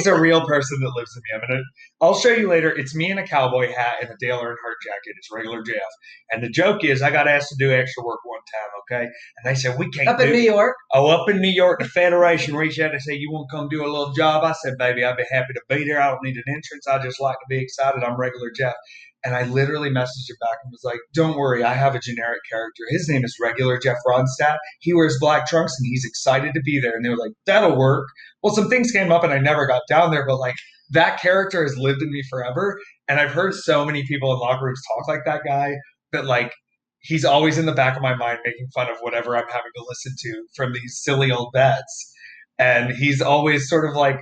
a real person that lives in me. I'll show you later. It's me in a cowboy hat and a Dale Earnhardt jacket. It's regular Jeff. And the joke is, I got asked to do extra work one time, okay? And they said, we can't up in New York. Oh, up in New York, the Federation reached out and said, you want to come do a little job? I said, baby, I'd be happy to be there. I don't need an entrance. I just like to be excited. I'm regular Jeff. And I literally messaged her back and was like, don't worry, I have a generic character. His name is regular Jeff Ronstadt. He wears black trunks and he's excited to be there. And they were like, that'll work. Well, some things came up and I never got down there, but like that character has lived in me forever. And I've heard so many people in locker rooms talk like that guy that like he's always in the back of my mind making fun of whatever I'm having to listen to from these silly old vets. And he's always sort of like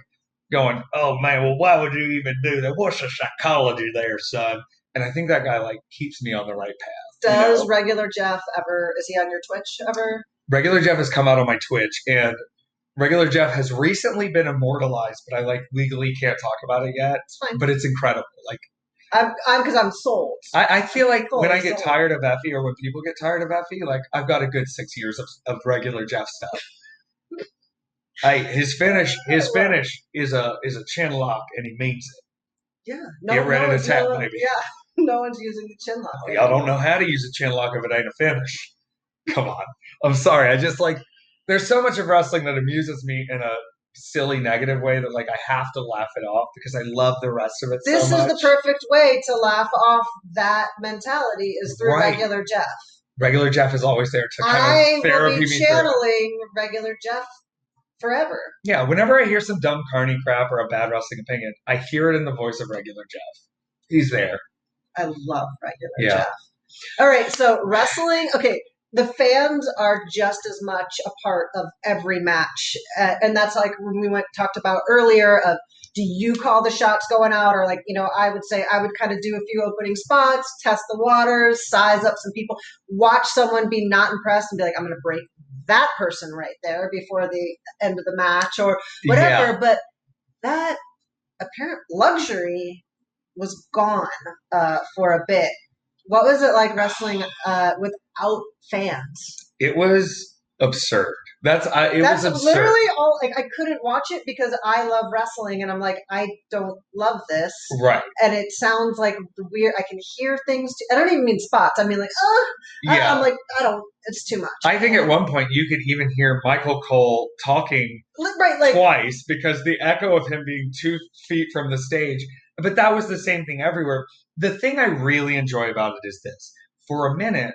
going, oh man, well, why would you even do that? What's the psychology there, son? And I think that guy like keeps me on the right path. Does regular Jeff ever, is he on your Twitch ever? Regular Jeff has come out on my Twitch, and regular Jeff has recently been immortalized, but I like legally can't talk about it yet. It's fine. But it's incredible. Like I'm sold. I feel like when I get tired of Effy, or when people get tired of Effy, like I've got a good 6 years of regular Jeff stuff. His finish is a chin lock, and he means it. Yeah. Get ready to tap, baby. Yeah. No one's using the chin lock. Y'all don't know how to use a chin lock if it ain't a finish. Come on. I'm sorry. I just like, there's so much of wrestling that amuses me in a silly negative way that like I have to laugh it off because I love the rest of it so much. This is the perfect way to laugh off that mentality is through regular Jeff. Regular Jeff is always there to kind of therapy me. I will be channeling regular Jeff forever. Yeah, whenever I hear some dumb carny crap or a bad wrestling opinion, I hear it in the voice of regular Jeff. He's there. I love regular Jeff. All right, so wrestling. Okay, the fans are just as much a part of every match, and that's like when we talked about earlier. Of do you call the shots going out, or like I would say I would kind of do a few opening spots, test the waters, size up some people, watch someone be not impressed, and be like, I'm going to break that person right there before the end of the match or whatever. But that apparent luxury was gone for a bit. What was it like wrestling without fans? It was absurd. That's was absurd. Literally all. Like I couldn't watch it because I love wrestling, and I'm like, I don't love this. Right. And it sounds like weird. I can hear things. I don't even mean spots. I mean like, I'm like, I don't. It's too much. I think at one point you could even hear Michael Cole talking twice because the echo of him being 2 feet from the stage. But that was the same thing everywhere. The thing I really enjoy about it is this. For a minute,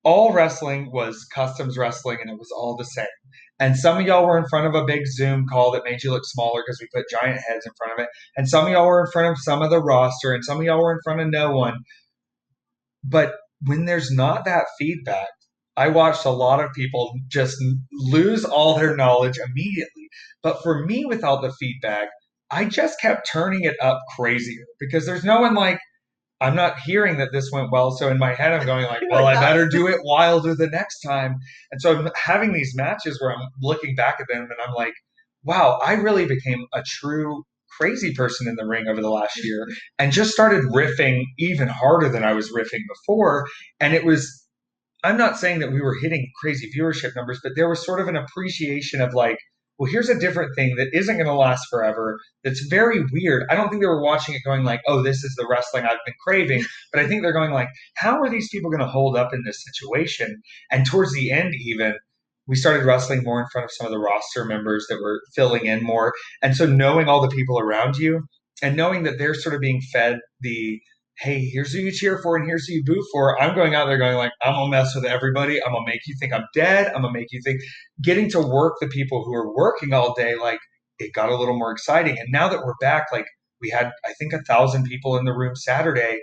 all wrestling was customs wrestling, and it was all the same. And some of y'all were in front of a big Zoom call that made you look smaller because we put giant heads in front of it. And some of y'all were in front of some of the roster, and some of y'all were in front of no one. But when there's not that feedback, I watched a lot of people just lose all their knowledge immediately. But for me, without the feedback, I just kept turning it up crazier because there's no one like, I'm not hearing that this went well. So in my head, I'm going like, well, I better do it wilder the next time. And so I'm having these matches where I'm looking back at them and I'm like, wow, I really became a true crazy person in the ring over the last year and just started riffing even harder than I was riffing before. And it was, I'm not saying that we were hitting crazy viewership numbers, but there was sort of an appreciation of like, well, here's a different thing that isn't going to last forever. That's very weird. I don't think they were watching it going like, oh, this is the wrestling I've been craving. But I think they're going like, how are these people going to hold up in this situation? And towards the end, even, we started wrestling more in front of some of the roster members that were filling in more. And so knowing all the people around you and knowing that they're sort of being fed the, hey, here's who you cheer for and here's who you boo for. I'm going out there going like, I'm going to mess with everybody. I'm going to make you think I'm dead. I'm going to make you think. Getting to work the people who are working all day, like it got a little more exciting. And now that we're back, like we had, I think 1,000 people in the room Saturday.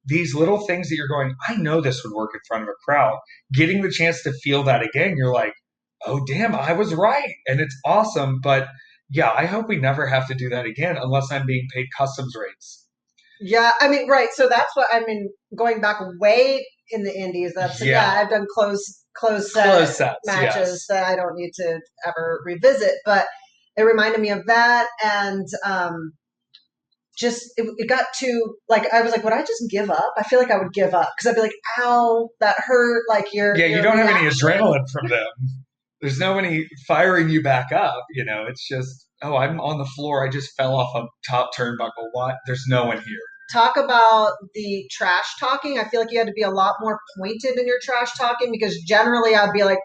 These little things that you're going, I know this would work in front of a crowd. Getting the chance to feel that again, you're like, oh, damn, I was right. And it's awesome. But yeah, I hope we never have to do that again unless I'm being paid customs rates. Yeah, I mean, right. So that's what I mean. Going back way in the indies, I've done closed set matches that I don't need to ever revisit. But it reminded me of that. And just it got to like I was like, would I just give up? I feel like I would give up because I'd be like, ow, that hurt. Like Yeah, you your don't have any reaction. adrenaline from them. There's nobody firing you back up. It's just, oh, I'm on the floor. I just fell off a top turnbuckle. What? There's no one here. Talk about the trash talking. I feel like you had to be a lot more pointed in your trash talking because generally I'd be like,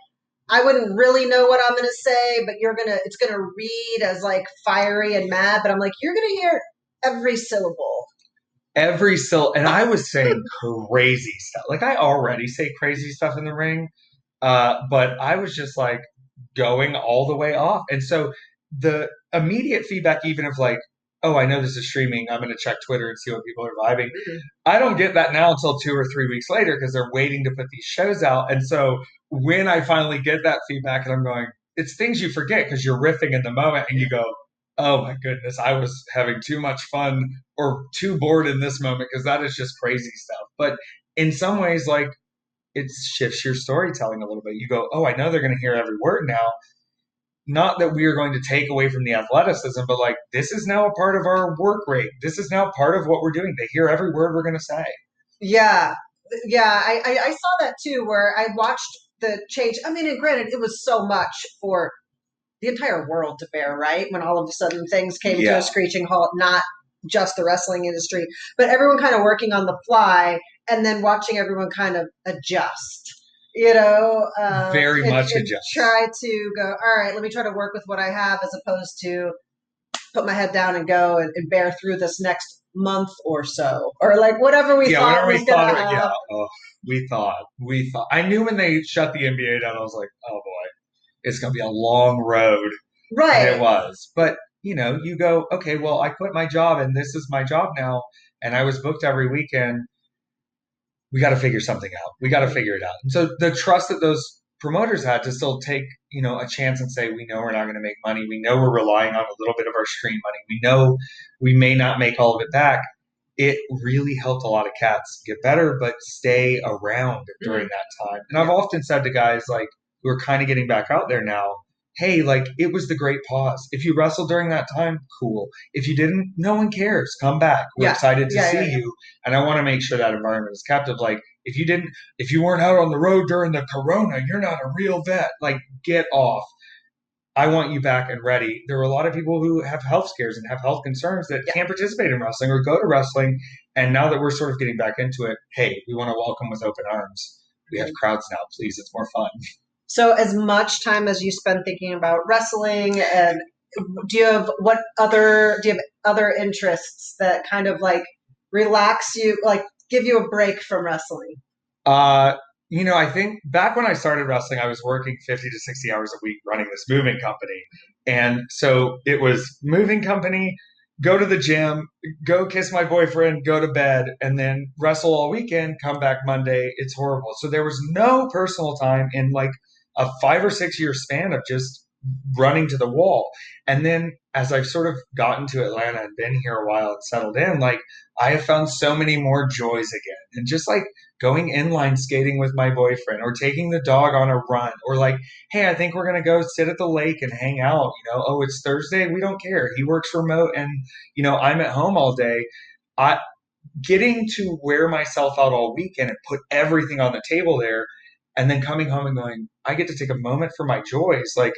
I wouldn't really know what I'm gonna say, but it's gonna read as like fiery and mad, but I'm like, you're gonna hear every syllable. And I was saying crazy stuff. Like I already say crazy stuff in the ring, but I was just like going all the way off. And so the immediate feedback, even of like, oh, I know this is streaming. I'm going to check Twitter and see what people are vibing. I don't get that now until 2 or 3 weeks later because they're waiting to put these shows out. And so when I finally get that feedback and I'm going, it's things you forget because you're riffing in the moment and you go, oh my goodness, I was having too much fun or too bored in this moment because that is just crazy stuff. But in some ways, like it shifts your storytelling a little bit. You go, oh, I know they're going to hear every word now. Not that we are going to take away from the athleticism, but like this is now a part of our work rate. This is now part of what we're doing. They hear every word we're going to say. Yeah, yeah, I saw that too, where I watched the change. I mean, and granted, it was so much for the entire world to bear, right? When all of a sudden things came to a Yeah, screeching halt, not just the wrestling industry, but everyone kind of working on the fly and then watching everyone kind of adjust, very much and adjust. try to go, all right, let me try to work with what I have as opposed to put my head down and go and bear through this next month or so, or like whatever we Yeah, thought whenever was we going to thought of it, yeah, happen. oh, we thought. I knew when they shut the NBA down, I was like, oh boy, it's going to be a long road. And it Right. was. But, you go, okay, well, I quit my job and this is my job now. And I was booked every weekend. We got to figure something out. We got to figure it out. And so the trust that those promoters had to still take, a chance and say, we know we're not going to make money. We know we're relying on a little bit of our stream money. We know we may not make all of it back. It really helped a lot of cats get better, but stay around during Mhm. that time. And I've Yeah. often said to guys like who are kind of getting back out there now, hey, like it was the great pause. If you wrestled during that time, cool. If you didn't, no one cares. Come back. We're Yeah. excited to Yeah. see Yeah. Yeah. you. And I want to make sure that environment is captive. Like if you weren't out on the road during the corona, you're not a real vet. Like get off. I want you back and ready. There are a lot of people who have health scares and have health concerns that Yeah. can't participate in wrestling or go to wrestling. And now that we're sort of getting back into it, hey, we want to welcome with open arms. We have Mhm. crowds now, please. It's more fun. So, as much time as you spend thinking about wrestling, and do you have other interests that kind of like relax you, like give you a break from wrestling? Uh, I think back when I started wrestling, I was working 50 to 60 hours a week running this moving company. And so it was moving company, go to the gym, go kiss my boyfriend, go to bed, and then wrestle all weekend, come back Monday. It's horrible. So there was no personal time in like a 5 or 6 year span of just running to the wall. And then as I've sort of gotten to Atlanta and been here a while and settled in, like I have found so many more joys again. And just like going inline skating with my boyfriend or taking the dog on a run or like, hey, I think we're going to go sit at the lake and hang out. Oh, it's Thursday. We don't care. He works remote and, I'm at home all day. I getting to wear myself out all weekend and put everything on the table there and then coming home and going, I get to take a moment for my joys. Like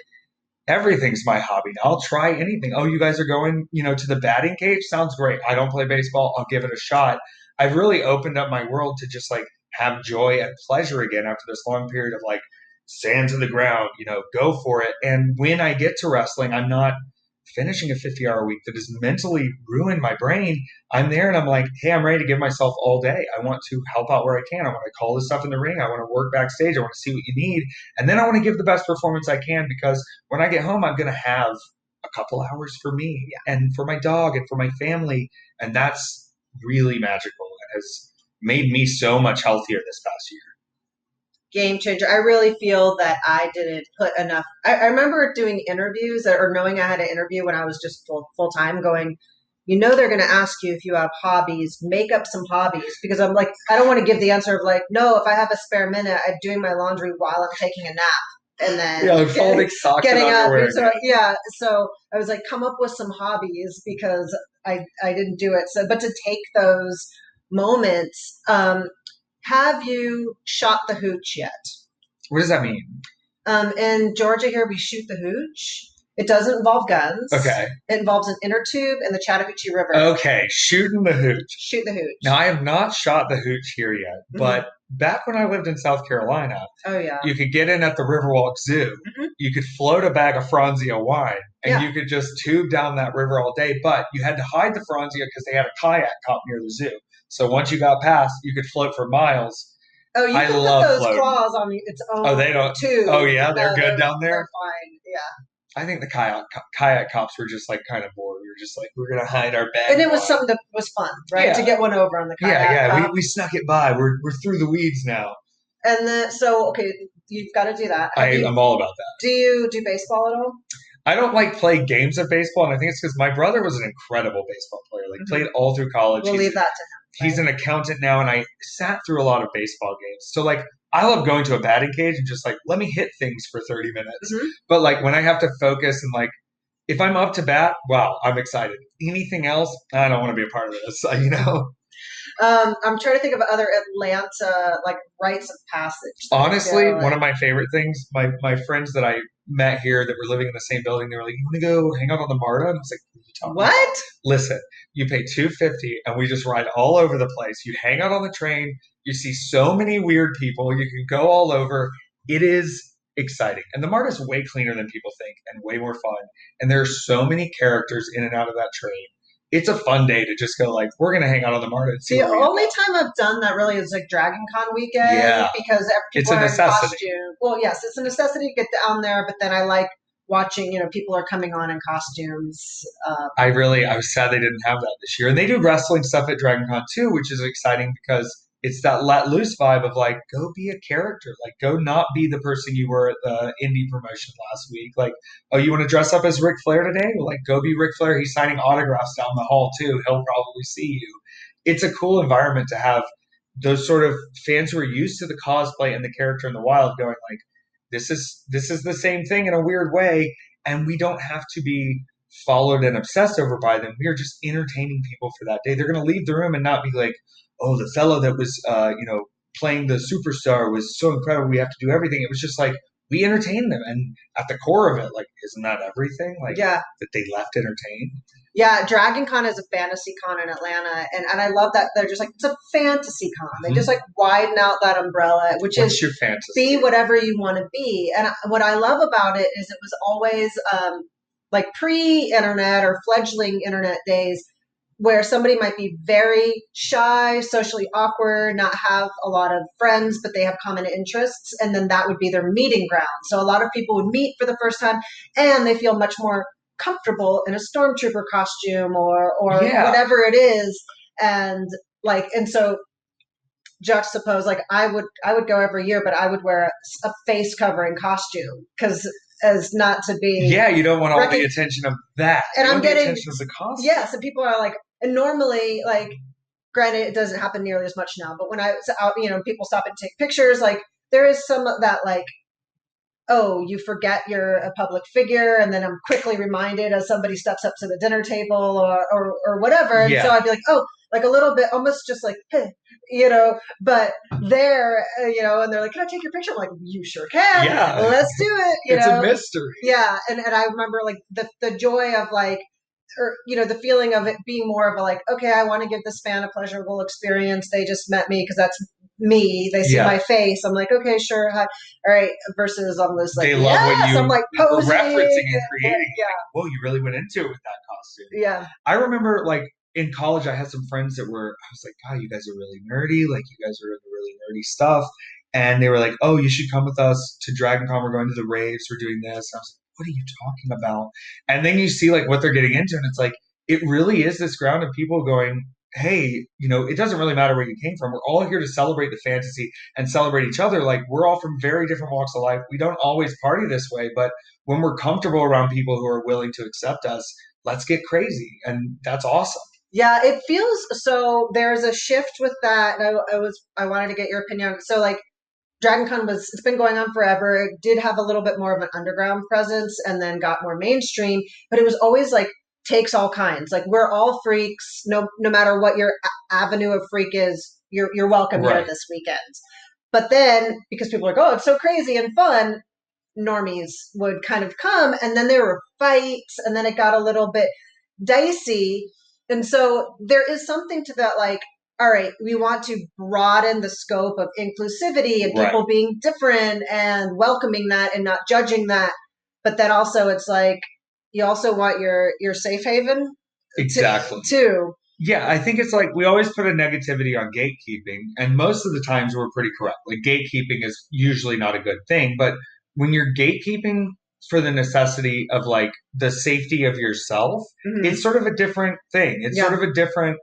everything's my hobby now. I'll try anything. Oh, you guys are going, to the batting cage? Sounds great. I don't play baseball. I'll give it a shot. I've really opened up my world to just like have joy and pleasure again after this long period of like sand to the ground, go for it. And when I get to wrestling, I'm not finishing a 50-hour week that has mentally ruined my brain. I'm there and I'm like, hey, I'm ready to give myself all day. I want to help out where I can. I want to call this stuff in the ring. I want to work backstage. I want to see what you need. And then I want to give the best performance I can because when I get home, I'm going to have a couple hours for me and for my dog and for my family. And that's really magical and has made me so much healthier this past year. Game changer. I really feel that I didn't put enough. I remember doing interviews or knowing I had an interview when I was just full time going, they're going to ask you if you have hobbies, make up some hobbies because I'm like, I don't want to give the answer of like, no, if I have a spare minute, I'm doing my laundry while I'm taking a nap. and Yeah, then like folding socks and getting up. underwear So again. yeah, so I was like, come up with some hobbies because I didn't do it. So, but to take those moments, have you shot the hooch yet? What does that mean? In Georgia here, we shoot the hooch. It doesn't involve guns. Okay. It involves an inner tube and the Chattahoochee River. Okay, shooting the hooch. Shoot the Now, hooch. I have not shot the hooch here yet, Hmm. but back when I lived in South Carolina, Oh yeah. you could get in at the Riverwalk Zoo. Hmm. You could float a bag of Franzia wine, and Yeah. you could just tube down that river all day. But you had to hide the Franzia because they had a kayak cop near the zoo. So once you got past, you could float for miles. Oh, you I can put love those floating. claws on its Oh, own they don't. tube. Oh, yeah, they're No, good down they're there. fine. Yeah. I think the kayak cops were just like kind of bored. We were just like, we're gonna hide our bag And of it was wine. something that was fun, right? To Yeah, get one over on the yeah, kayak. yeah. We snuck it by. We're through the weeds now. And then so okay, you've got to do that. I'm all about that. Do you do baseball at all? I don't like play games of baseball, and I think it's because my brother was an incredible baseball player. Like Hmm. played all through college. We'll leave that to him, He's right? an accountant now, and I sat through a lot of baseball games. So like I love going to a batting cage and just like let me hit things for 30 minutes. Hmm. But like when I have to focus and like if I'm up to bat, wow, I'm excited. Anything else, I don't want to be a part of this. You know. I'm trying to think of other Atlanta like rites of passage that I Honestly, feel one like. of my favorite things, my friends that I met here that were living in the same building, they were like, "You want to go hang out on the MARTA?" And I was like, "What are you talking about?" What? Listen, you pay $250 and we just ride all over the place. You hang out on the train. You see so many weird people. You can go all over. It is exciting, and the MARTA is way cleaner than people think and way more fun. And there are so many characters in and out of that train. It's a fun day to just go like, we're gonna hang out on the MARTA and see The where we end only up. time I've done that really is like Dragon Con weekend Yeah, because it's people a are in necessity. costume. Well, yes, it's a necessity to get down there, but then I like watching, people are coming on in costumes. I was sad they didn't have that this year. And they do wrestling stuff at Dragon Con too, which is exciting because it's that let loose vibe of like, go be a character. Like, go not be the person you were at the indie promotion last week. Like, oh, you want to dress up as Ric Flair today? Well, like, go be Ric Flair. He's signing autographs down the hall too. He'll probably see you. It's a cool environment to have those sort of fans who are used to the cosplay and the character in the wild going like, this is the same thing in a weird way, and we don't have to be followed and obsessed over by them. We are just entertaining people for that day. They're going to leave the room and not be like, "Oh, the fellow that was, playing the superstar was so incredible. We have to do everything." It was just like we entertain them, and at the core of it, like, isn't that everything? Like Yeah. that they left entertained. Yeah, Dragon Con is a fantasy con in Atlanta, and I love that they're just like it's a fantasy con. They just like widen out that umbrella, which What's is your be fantasy? whatever you want to be. And what I love about it is it was always like pre-internet or fledgling internet days where somebody might be very shy, socially awkward, not have a lot of friends, but they have common interests, and then that would be their meeting ground. So a lot of people would meet for the first time, and they feel much more comfortable in a stormtrooper costume or Yeah. whatever it is, and and so juxtapose like I would go every year, but I would wear a face covering costume because as not to be Yeah, you don't want all the recon- attention of that. and You I'm want the getting attention of the costume. yes, and people are like, and normally like granted it doesn't happen nearly as much now, but when I was out, people stop and take pictures, like there is some of that like, oh, you forget you're a public figure, and then I'm quickly reminded as somebody steps up to the dinner table or whatever, and so Yeah. I'd be like, oh, like a little bit, almost just like, but there, and they're like, can I take your picture? I'm like, you sure can. Yeah. Let's do it, It's a mystery. Yeah, and I remember like the joy of like or the feeling of it being more of a like, okay, I want to give this fan a pleasurable experience. They just met me because that's me. They see Yeah. my face. I'm like, okay, sure, hi. All right. Versus I'm just like, They love what yes, you I'm like were posing referencing and and creating. yeah, Like, whoa, you really went into it with that costume. yeah. I remember like in college, I had some friends that were, I was like, God, you guys are really nerdy. Like, you guys are into really nerdy stuff. And they were like, oh, you should come with us to Dragon Con. We're going to the raves. We're doing this. And I was like, what are you talking about? And then you see like what they're getting into. And it's like, it really is this ground of people going, hey, it doesn't really matter where you came from. We're all here to celebrate the fantasy and celebrate each other. Like, we're all from very different walks of life. We don't always party this way, but when we're comfortable around people who are willing to accept us, let's get crazy. And that's awesome. Yeah, it feels so. There's a shift with that, and I wanted to get your opinion. So like Dragon Con it's been going on forever. It did have a little bit more of an underground presence and then got more mainstream, but it was always like takes all kinds. Like we're all freaks, no matter what your avenue of freak is, you're welcome here Right. this weekend. But then because people are like, oh, it's so crazy and fun, normies would kind of come and then there were fights and then it got a little bit dicey. And so there is something to that, like, all right, we want to broaden the scope of inclusivity and Right. people being different and welcoming that and not judging that. But then also it's like you also want your safe haven Exactly. too. Yeah, I think it's like we always put a negativity on gatekeeping, and most of the times we're pretty correct. Like gatekeeping is usually not a good thing, but when you're gatekeeping for the necessity of like the safety of yourself, Mm-hmm. it's sort of a different thing. It's sort Yeah. of a different,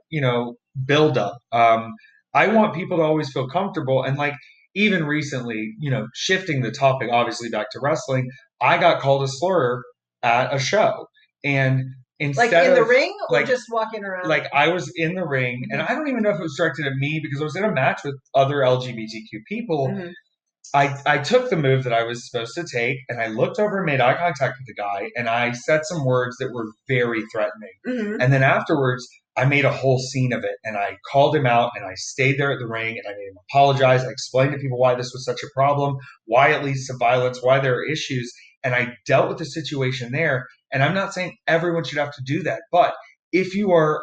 build up. I want people to always feel comfortable, and like even recently, shifting the topic obviously back to wrestling, I got called a slur at a show, and Like instead in the of ring or like just walking around? I was in the ring, and Mm-hmm. I don't even know if it was directed at me because I was in a match with other LGBTQ people. Mm-hmm. I took the move that I was supposed to take, and I looked over and made eye contact with the guy, and I said some words that were very threatening. Mm-hmm. And then afterwards, I made a whole scene of it, and I called him out, and I stayed there at the ring, and I made him apologize. I explained to people why this was such a problem, why it leads to violence, why there are issues, and I dealt with the situation there. And I'm not saying everyone should have to do that, but if you are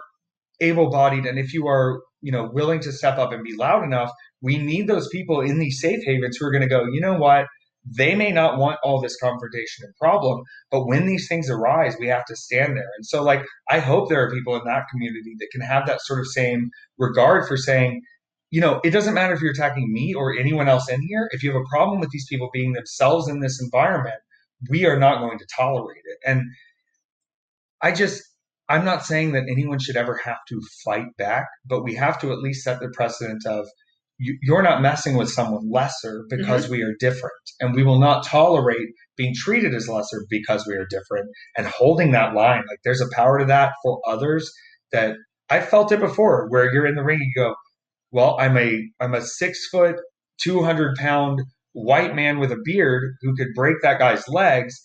able-bodied and if you are willing to step up and be loud enough, we need those people in these safe havens who are going to go, you know what, they may not want all this confrontation and problem, but when these things arise we have to stand there. And so like I hope there are people in that community that can have that sort of same regard for saying, it doesn't matter if you're attacking me or anyone else in here. If you have a problem with these people being themselves in this environment, we are not going to tolerate it. And I just, I'm not saying that anyone should ever have to fight back, but we have to at least set the precedent of you're not messing with someone lesser because Mm-hmm. we are different. And we will not tolerate being treated as lesser because we are different, and holding that line. Like there's a power to that for others that I felt it before where you're in the ring, you go, well, I'm a 6 foot, 200 pound white man with a beard who could break that guy's legs.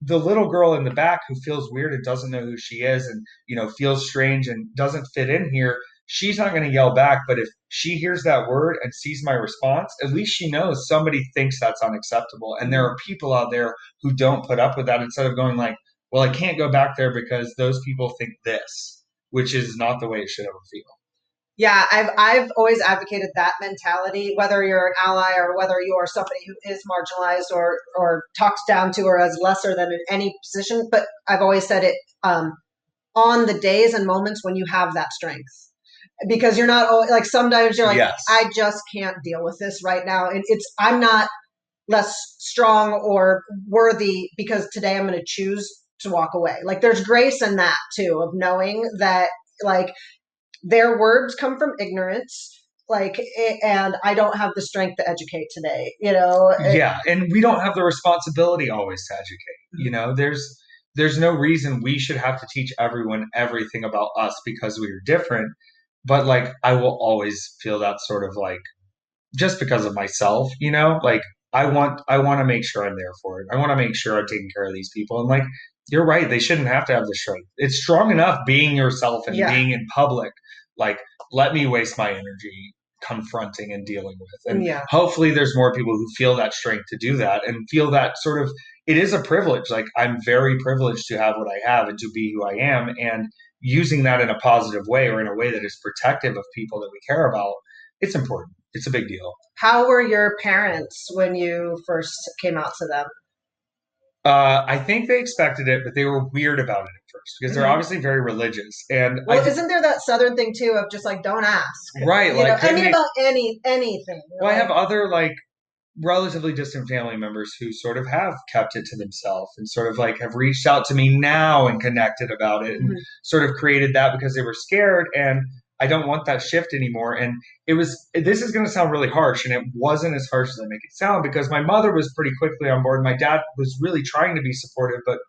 The little girl in the back who feels weird and doesn't know who she is, and feels strange and doesn't fit in here, she's not going to yell back. But if she hears that word and sees my response, at least she knows somebody thinks that's unacceptable, and there Mm-hmm. are people out there who don't put up with that, instead of going like, well, I can't go back there because those people think this, which is not the way it should ever feel. Yeah, I've always advocated that mentality, whether you're an ally or whether you're somebody who is marginalized or talked down to or as lesser than in any position. But I've always said it on the days and moments when you have that strength, because you're not like sometimes you're like, Yes. I just can't deal with this right now, and it's I'm not less strong or worthy because today I'm going to choose to walk away. Like there's grace in that too, of knowing that like their words come from ignorance, like, and I don't have the strength to educate today, Yeah, and we don't have the responsibility always to educate. There's no reason we should have to teach everyone everything about us because we are different. But like I will always feel that sort of like, just because of myself, like I want to make sure I'm there for it. I want to make sure I'm taking care of these people. And like you're right, they shouldn't have to have the strength. It's strong enough being yourself and Yeah. being in public. Like let me waste my energy confronting and dealing with. And Yeah. hopefully there's more people who feel that strength to do that and feel that sort of, it is a privilege. Like I'm very privileged to have what I have and to be who I am, and using that in a positive way or in a way that is protective of people that we care about. It's important. It's a big deal. How were your parents when you first came out to them? I think they expected it, but they were weird about it at first because they're Hmm. obviously very religious. And Well, isn't there that southern thing too of just like don't ask, right, like I couldn't mean they? about anything, Well, I have other like relatively distant family members who sort of have kept it to themselves and sort of like have reached out to me now and connected about it and Mhm. sort of created that because they were scared. And I don't want that shift anymore. And this is going to sound really harsh, and it wasn't as harsh as I make it sound, because my mother was pretty quickly on board. My dad was really trying to be supportive, but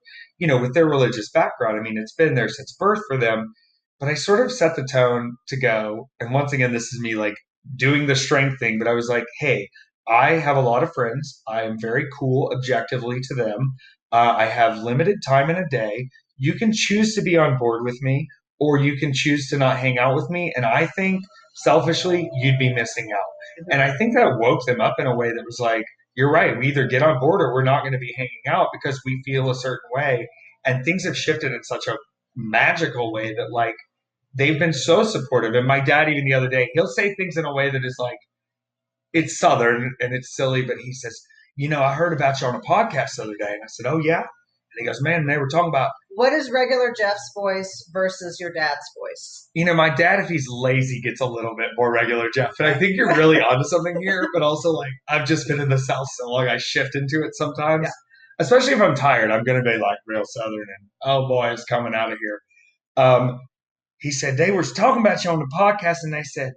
with their religious background, I mean, it's been there since birth for them. But I sort of set the tone to go, and once again, this is me like doing the strength thing, but I was like, hey, I have a lot of friends. I am very cool objectively to them. I have limited time in a day. You can choose to be on board with me, or you can choose to not hang out with me. And I think selfishly, you'd be missing out. And I think that woke them up in a way that was like, you're right. We either get on board or we're not going to be hanging out because we feel a certain way. And things have shifted in such a magical way that, like, they've been so supportive. And my dad, even the other day, he'll say things in a way that is like, it's Southern and it's silly, but he says, I heard about you on a podcast the other day. And I said, oh, yeah. And he goes, man, they were talking about, What is regular Jeff's voice versus your dad's voice? my dad, if he's lazy, gets a little bit more regular Jeff. And I think you're really onto something here, but also, like, I've just been in the South so long, I shift into it sometimes. Yeah. Especially if I'm tired, I'm going to be like real Southern and, oh boy, it's coming out of here. Um, he said, they were talking about you on the podcast and they said,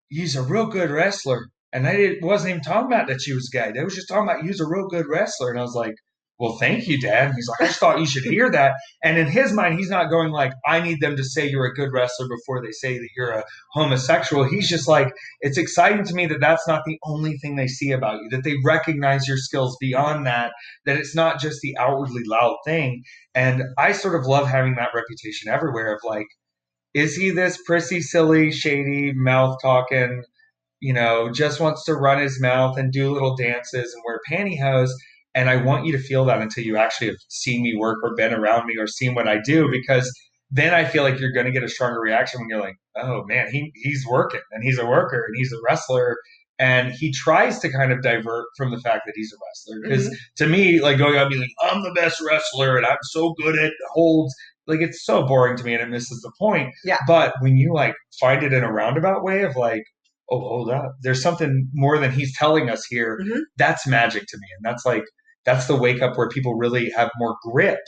you's a real good wrestler. And wasn't even talking about that you was gay. They was just talking about you's a real good wrestler. And I was like, well, thank you, Dad. And he's like, I just thought you should hear that. And in his mind, he's not going like, I need them to say you're a good wrestler before they say that you're a homosexual. He's just like, it's exciting to me that that's not the only thing they see about you, that they recognize your skills beyond that, that it's not just the outwardly loud thing. And I sort of love having that reputation everywhere of like, is he this prissy, silly, shady, mouth talking, just wants to run his mouth and do little dances and wear pantyhose? And I want you to feel that until you actually have seen me work or been around me or seen what I do, because then I feel like you're going to get a stronger reaction when you're like, oh man, he's working and he's a worker and he's a wrestler. And he tries to kind of divert from the fact that he's a wrestler. Because to me, like going out and being like, I'm the best wrestler and I'm so good at holds, like it's so boring to me and it misses the point. Yeah. But when you like find it in a roundabout way of like, oh, hold up, there's something more than he's telling us here. That's magic to me. And that's the wake up where people really have more grip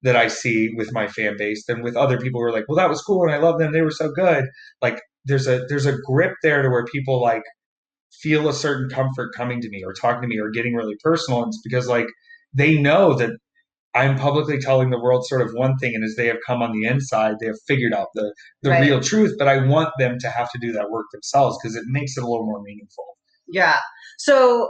that I see with my fan base than with other people who are like, well, that was cool and I love them. They were so good. Like there's a grip there to where people like feel a certain comfort coming to me or talking to me or getting really personal. And it's because like they know that I'm publicly telling the world sort of one thing, and as they have come on the inside, they have figured out the Right. real truth. But I want them to have to do that work themselves because it makes it a little more meaningful. Yeah. So,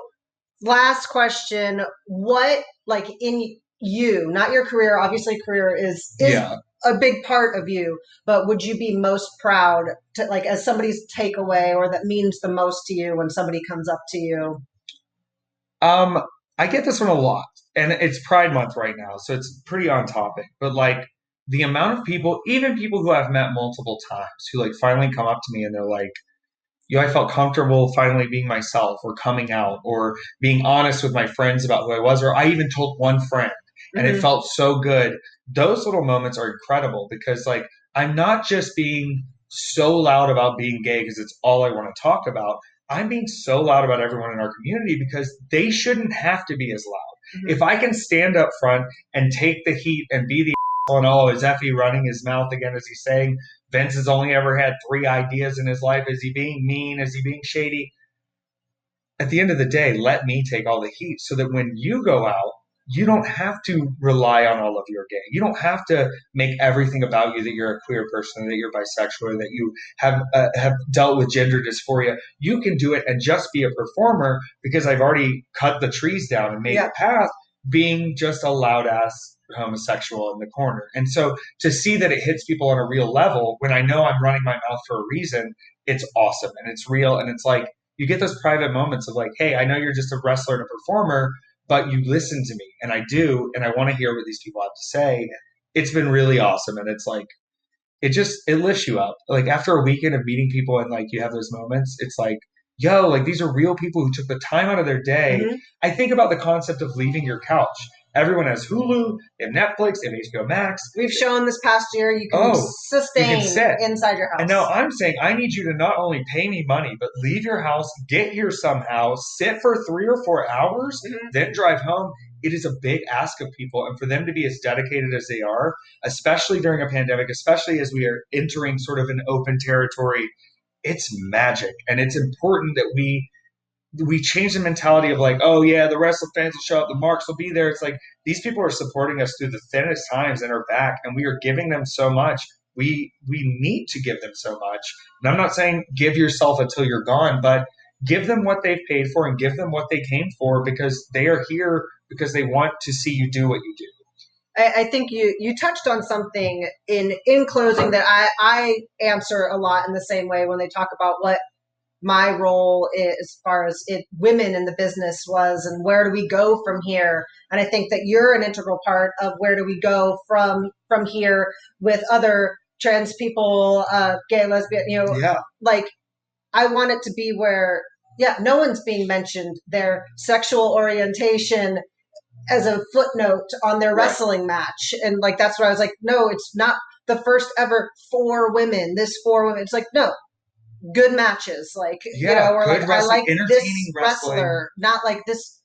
last question: what, like in you, not your career? Obviously, career is Yeah. a big part of you, but would you be most proud to, like, as somebody's takeaway or that means the most to you when somebody comes up to you? I get this one a lot, and it's Pride Month right now, so it's pretty on topic. But like the amount of people, even people who I've met multiple times, who like finally come up to me and they're like, I felt comfortable finally being myself or coming out or being honest with my friends about who I was, or I even told one friend and it felt so good. Those little moments are incredible because like I'm not just being so loud about being gay because it's all I want to talk about. I'm being so loud about everyone in our community because they shouldn't have to be as loud. If I can stand up front and take the heat and be the and oh, is Effy running his mouth again? Is he saying Vince has only ever had 3 ideas in his life? Is he being mean? Is he being shady? At the end of the day, let me take all the heat so that when you go out, you don't have to rely on all of your gay. You don't have to make everything about you that you're a queer person, that you're bisexual, or that you have dealt with gender dysphoria. You can do it and just be a performer because I've already cut the trees down and made a path being just a loud ass homosexual in the corner. And so to see that it hits people on a real level when I know I'm running my mouth for a reason, it's awesome and it's real. And it's like you get those private moments of like, hey, I know you're just a wrestler and a performer, but you listen to me and I do, and I want to hear what these people have to say. It's been really awesome. And it's like, it lifts you up. Like after a weekend of meeting people and like you have those moments, it's like, yo, like these are real people who took the time out of their day. I think about the concept of leaving your couch. Everyone has Hulu, they have Netflix, they have HBO Max. We've shown this past year you can sustain inside your house. And now I'm saying I need you to not only pay me money, but leave your house, get here somehow, sit for 3 or 4 hours, then drive home. It is a big ask of people. And for them to be as dedicated as they are, especially during a pandemic, especially as we are entering sort of an open territory, it's magic. And it's important that we change the mentality of like, oh yeah, the wrestling fans will show up, the marks will be there. It's like these people are supporting us through the thinnest times and are back, and we are giving them so much. We need to give them so much. And I'm not saying give yourself until you're gone, but give them what they've paid for and give them what they came for because they are here because they want to see you do what you do. I think you touched on something in closing that I answer a lot in the same way when they talk about what my role is, as far as women in the business was, and where do we go from here. And I think that you're an integral part of where do we go from here with other trans people, gay, lesbian, Yeah. like I want it to be where, yeah, no one's being mentioned their sexual orientation as a footnote on their Right. wrestling match. And like, that's what I was like, no, it's not the first ever four women, this four women. It's like, no, good matches. Like, Yeah, we're good like, I wrestling, like this entertaining wrestling. wrestler, not like this.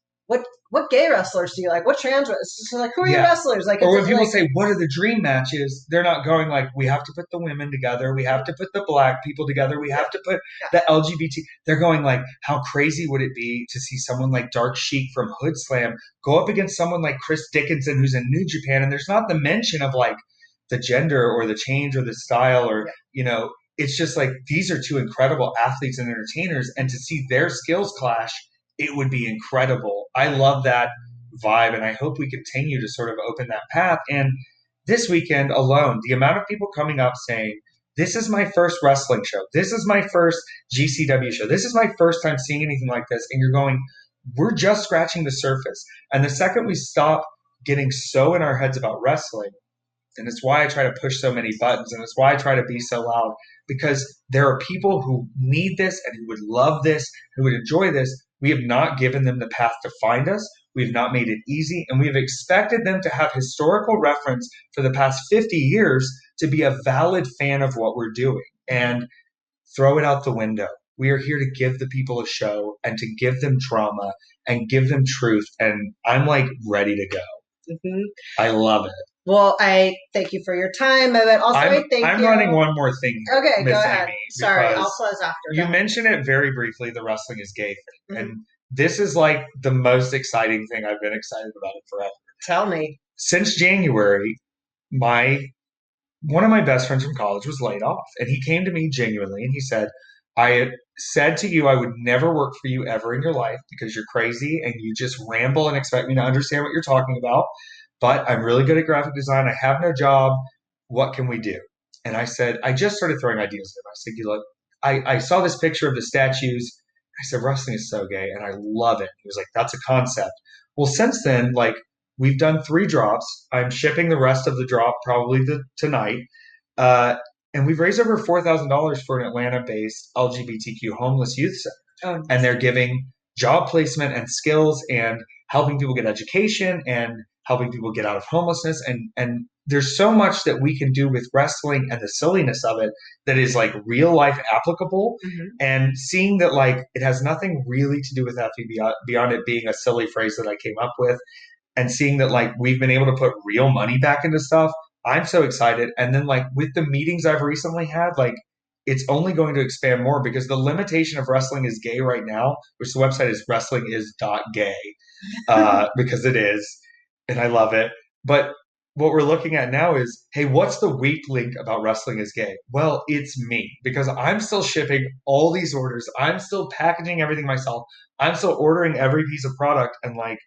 What gay wrestlers do you like? What trans wrestlers? It's like, who are your Yeah. wrestlers? Like, Or it's when people like, say, what are the dream matches? They're not going like, we have to put the women together. We have to put the black people together. We have to put yeah, the LGBT. They're going like, how crazy would it be to see someone like Dark Sheik from Hood Slam go up against someone like Chris Dickinson who's in New Japan? And there's not the mention of like the gender or the change or the style or, it's just like these are two incredible athletes and entertainers. And to see their skills clash, it would be incredible. I love that vibe, and I hope we continue to sort of open that path. And this weekend alone, the amount of people coming up saying, this is my first wrestling show. This is my first GCW show. This is my first time seeing anything like this. And you're going, we're just scratching the surface. And the second we stop getting so in our heads about wrestling, and it's why I try to push so many buttons, and it's why I try to be so loud, because there are people who need this and who would love this, who would enjoy this. We have not given them the path to find us. We've not made it easy, and we've expected them to have historical reference for the past 50 years to be a valid fan of what we're doing. And throw it out the window. We are here to give the people a show and to give them drama and give them truth. And I'm like ready to go. mhm. I love it. Well, I thank you for your time, but also I thank I'm you. running one more thing here, Okay, go Miss ahead. Amy, Sorry, I'll because close after. you mentioned it very briefly, the wrestling is gay thing. Mhm. And this is like the most exciting thing. I've been excited about it forever. Tell me. Since January, my one of my best friends from college was laid off, and he came to me genuinely and he said, I had said to you I would never work for you ever in your life because you're crazy and you just ramble and expect me to understand what you're talking about. But I'm really good at graphic design. I have no job. What can we do? And I said, I just started throwing ideas at him. I said, you look, I saw this picture of the statues. I said, wrestling is so gay and I love it. He was like, that's a concept. Well, since then, like, we've done 3 drops. I'm shipping the rest of the drop probably tonight. Uh, and we've raised over $4,000 for an Atlanta-based LGBTQ homeless youth center. Oh, And they're giving job placement and skills and helping people get education and helping people get out of homelessness. And there's so much that we can do with wrestling and the silliness of it that is like real life applicable. mhm. And seeing that like it has nothing really to do with Effy beyond it being a silly phrase that I came up with, and seeing that like we've been able to put real money back into stuff, I'm so excited. And then like with the meetings I've recently had, like it's only going to expand more because the limitation of wrestling is gay right now, which the website is wrestlingisgay, because it is, and I love it. But what we're looking at now is, hey, what's the weak link about wrestling is gay? Well, it's me because I'm still shipping all these orders. I'm still packaging everything myself. I'm still ordering every piece of product, and like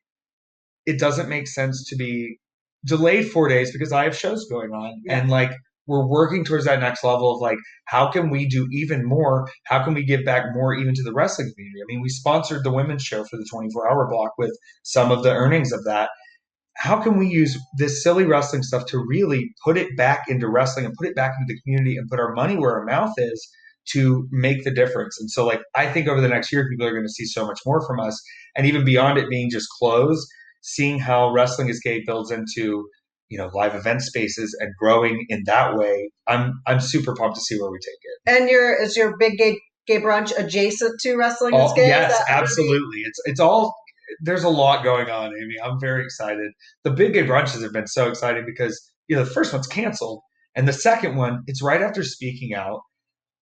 it doesn't make sense to be delayed 4 days because I have shows going on. Yeah. And like we're working towards that next level of like, how can we do even more? How can we give back more even to the wrestling community? I mean, we sponsored the women's show for the 24-hour block with some of the earnings of that. How can we use this silly wrestling stuff to really put it back into wrestling and put it back into the community and put our money where our mouth is to make the difference? And so like I think over the next year people are going to see so much more from us, and even beyond it being just clothes, seeing how wrestling is gay builds into live event spaces and growing in that way. I'm super pumped to see where we take it. And is your big gay brunch adjacent to wrestling is Oh gay? yes, absolutely. It's all, there's a lot going on, Amy. I'm very excited. The big gay brunches have been so exciting because the first one's canceled, and the second one, it's right after speaking out.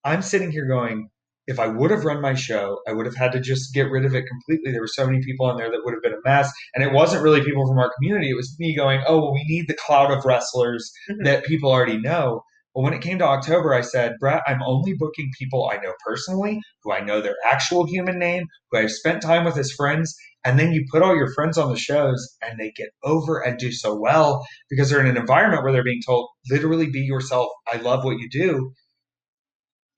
I'm sitting here going, if I would have run my show, I would have had to just get rid of it completely. There were so many people on there that would have been a mess. And it wasn't really people from our community. It was me going, oh, well, we need the cloud of wrestlers Mhm. that people already know. But when it came to October, I said, Brett, I'm only booking people I know personally, who I know their actual human name, who I've spent time with as friends. And then you put all your friends on the shows and they get over and do so well because they're in an environment where they're being told, literally be yourself. I love what you do.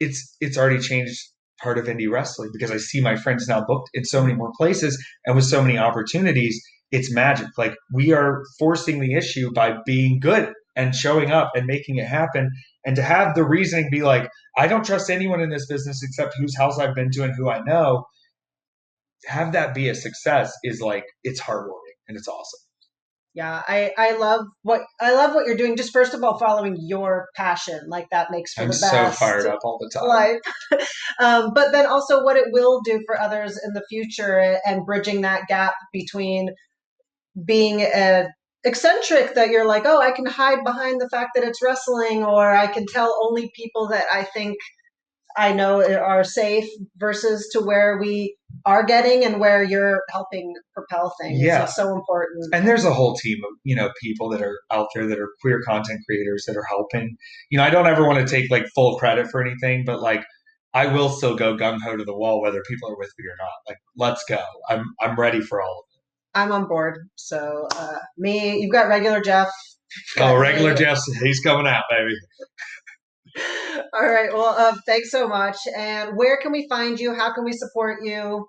It's already changed part of indie wrestling because I see my friends now booked in so many more places and with so many opportunities. It's magic. Like we are forcing the issue by being good and showing up and making it happen. And to have the reasoning be like, I don't trust anyone in this business except whose house I've been to and who I know. Have that be a success is like it's heartwarming and it's awesome. Yeah, I love what you're doing. Just first of all, following your passion, like that makes for I'm the so best fired up all the time. life. But then also what it will do for others in the future and bridging that gap between being a eccentric that you're like, oh, I can hide behind the fact that it's wrestling, or I can tell only people that I think I know are safe versus to where we are getting and where you're helping propel things Yeah. is so important. And there's a whole team of people that are out there that are queer content creators that are helping. I don't ever want to take like full credit for anything, but like I will still go gung ho to the wall whether people are with me or not. Like let's go. I'm ready for all of I'm on board. So me, you've got regular Jeff, it. Oh, got regular me. Jeff, he's coming out, baby. All right. Well, thanks so much. And where can we find you? How can we support you?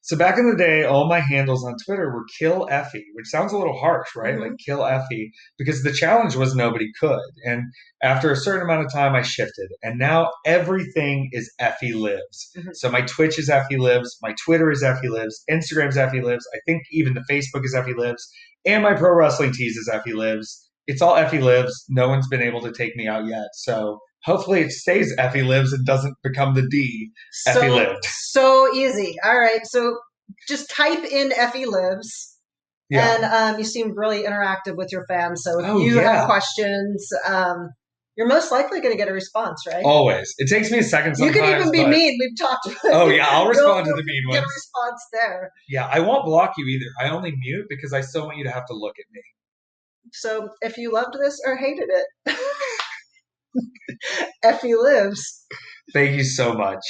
So back in the day, all my handles on Twitter were kill Effy, which sounds a little harsh, right? Like Hmm. kill Effy, because the challenge was nobody could. And after a certain amount of time, I shifted, and now everything is Effy lives. Hmm. So my Twitch is Effy lives, my Twitter is Effy lives, Instagram is Effy lives. I think even the Facebook is Effy lives, and my pro wrestling tees is Effy lives. It's all Effy lives. No one's been able to take me out yet. So hopefully it stays Effy lives and doesn't become the D Effy So lived. so easy. All right. So just type in Effie lives. Yeah. And you seem really interactive with your fans. So if Oh you have yeah. questions, you're most likely going to get a response, right? Always. It takes me a second You can sometimes, even be but mean. We've talked about oh it. yeah, I'll You'll, respond to you'll the mean get a ones. response there. Yeah, I won't block you either. I only mute because I still want you to have to look at me. So if you loved this or hated it, Effie lives. Thank you so much.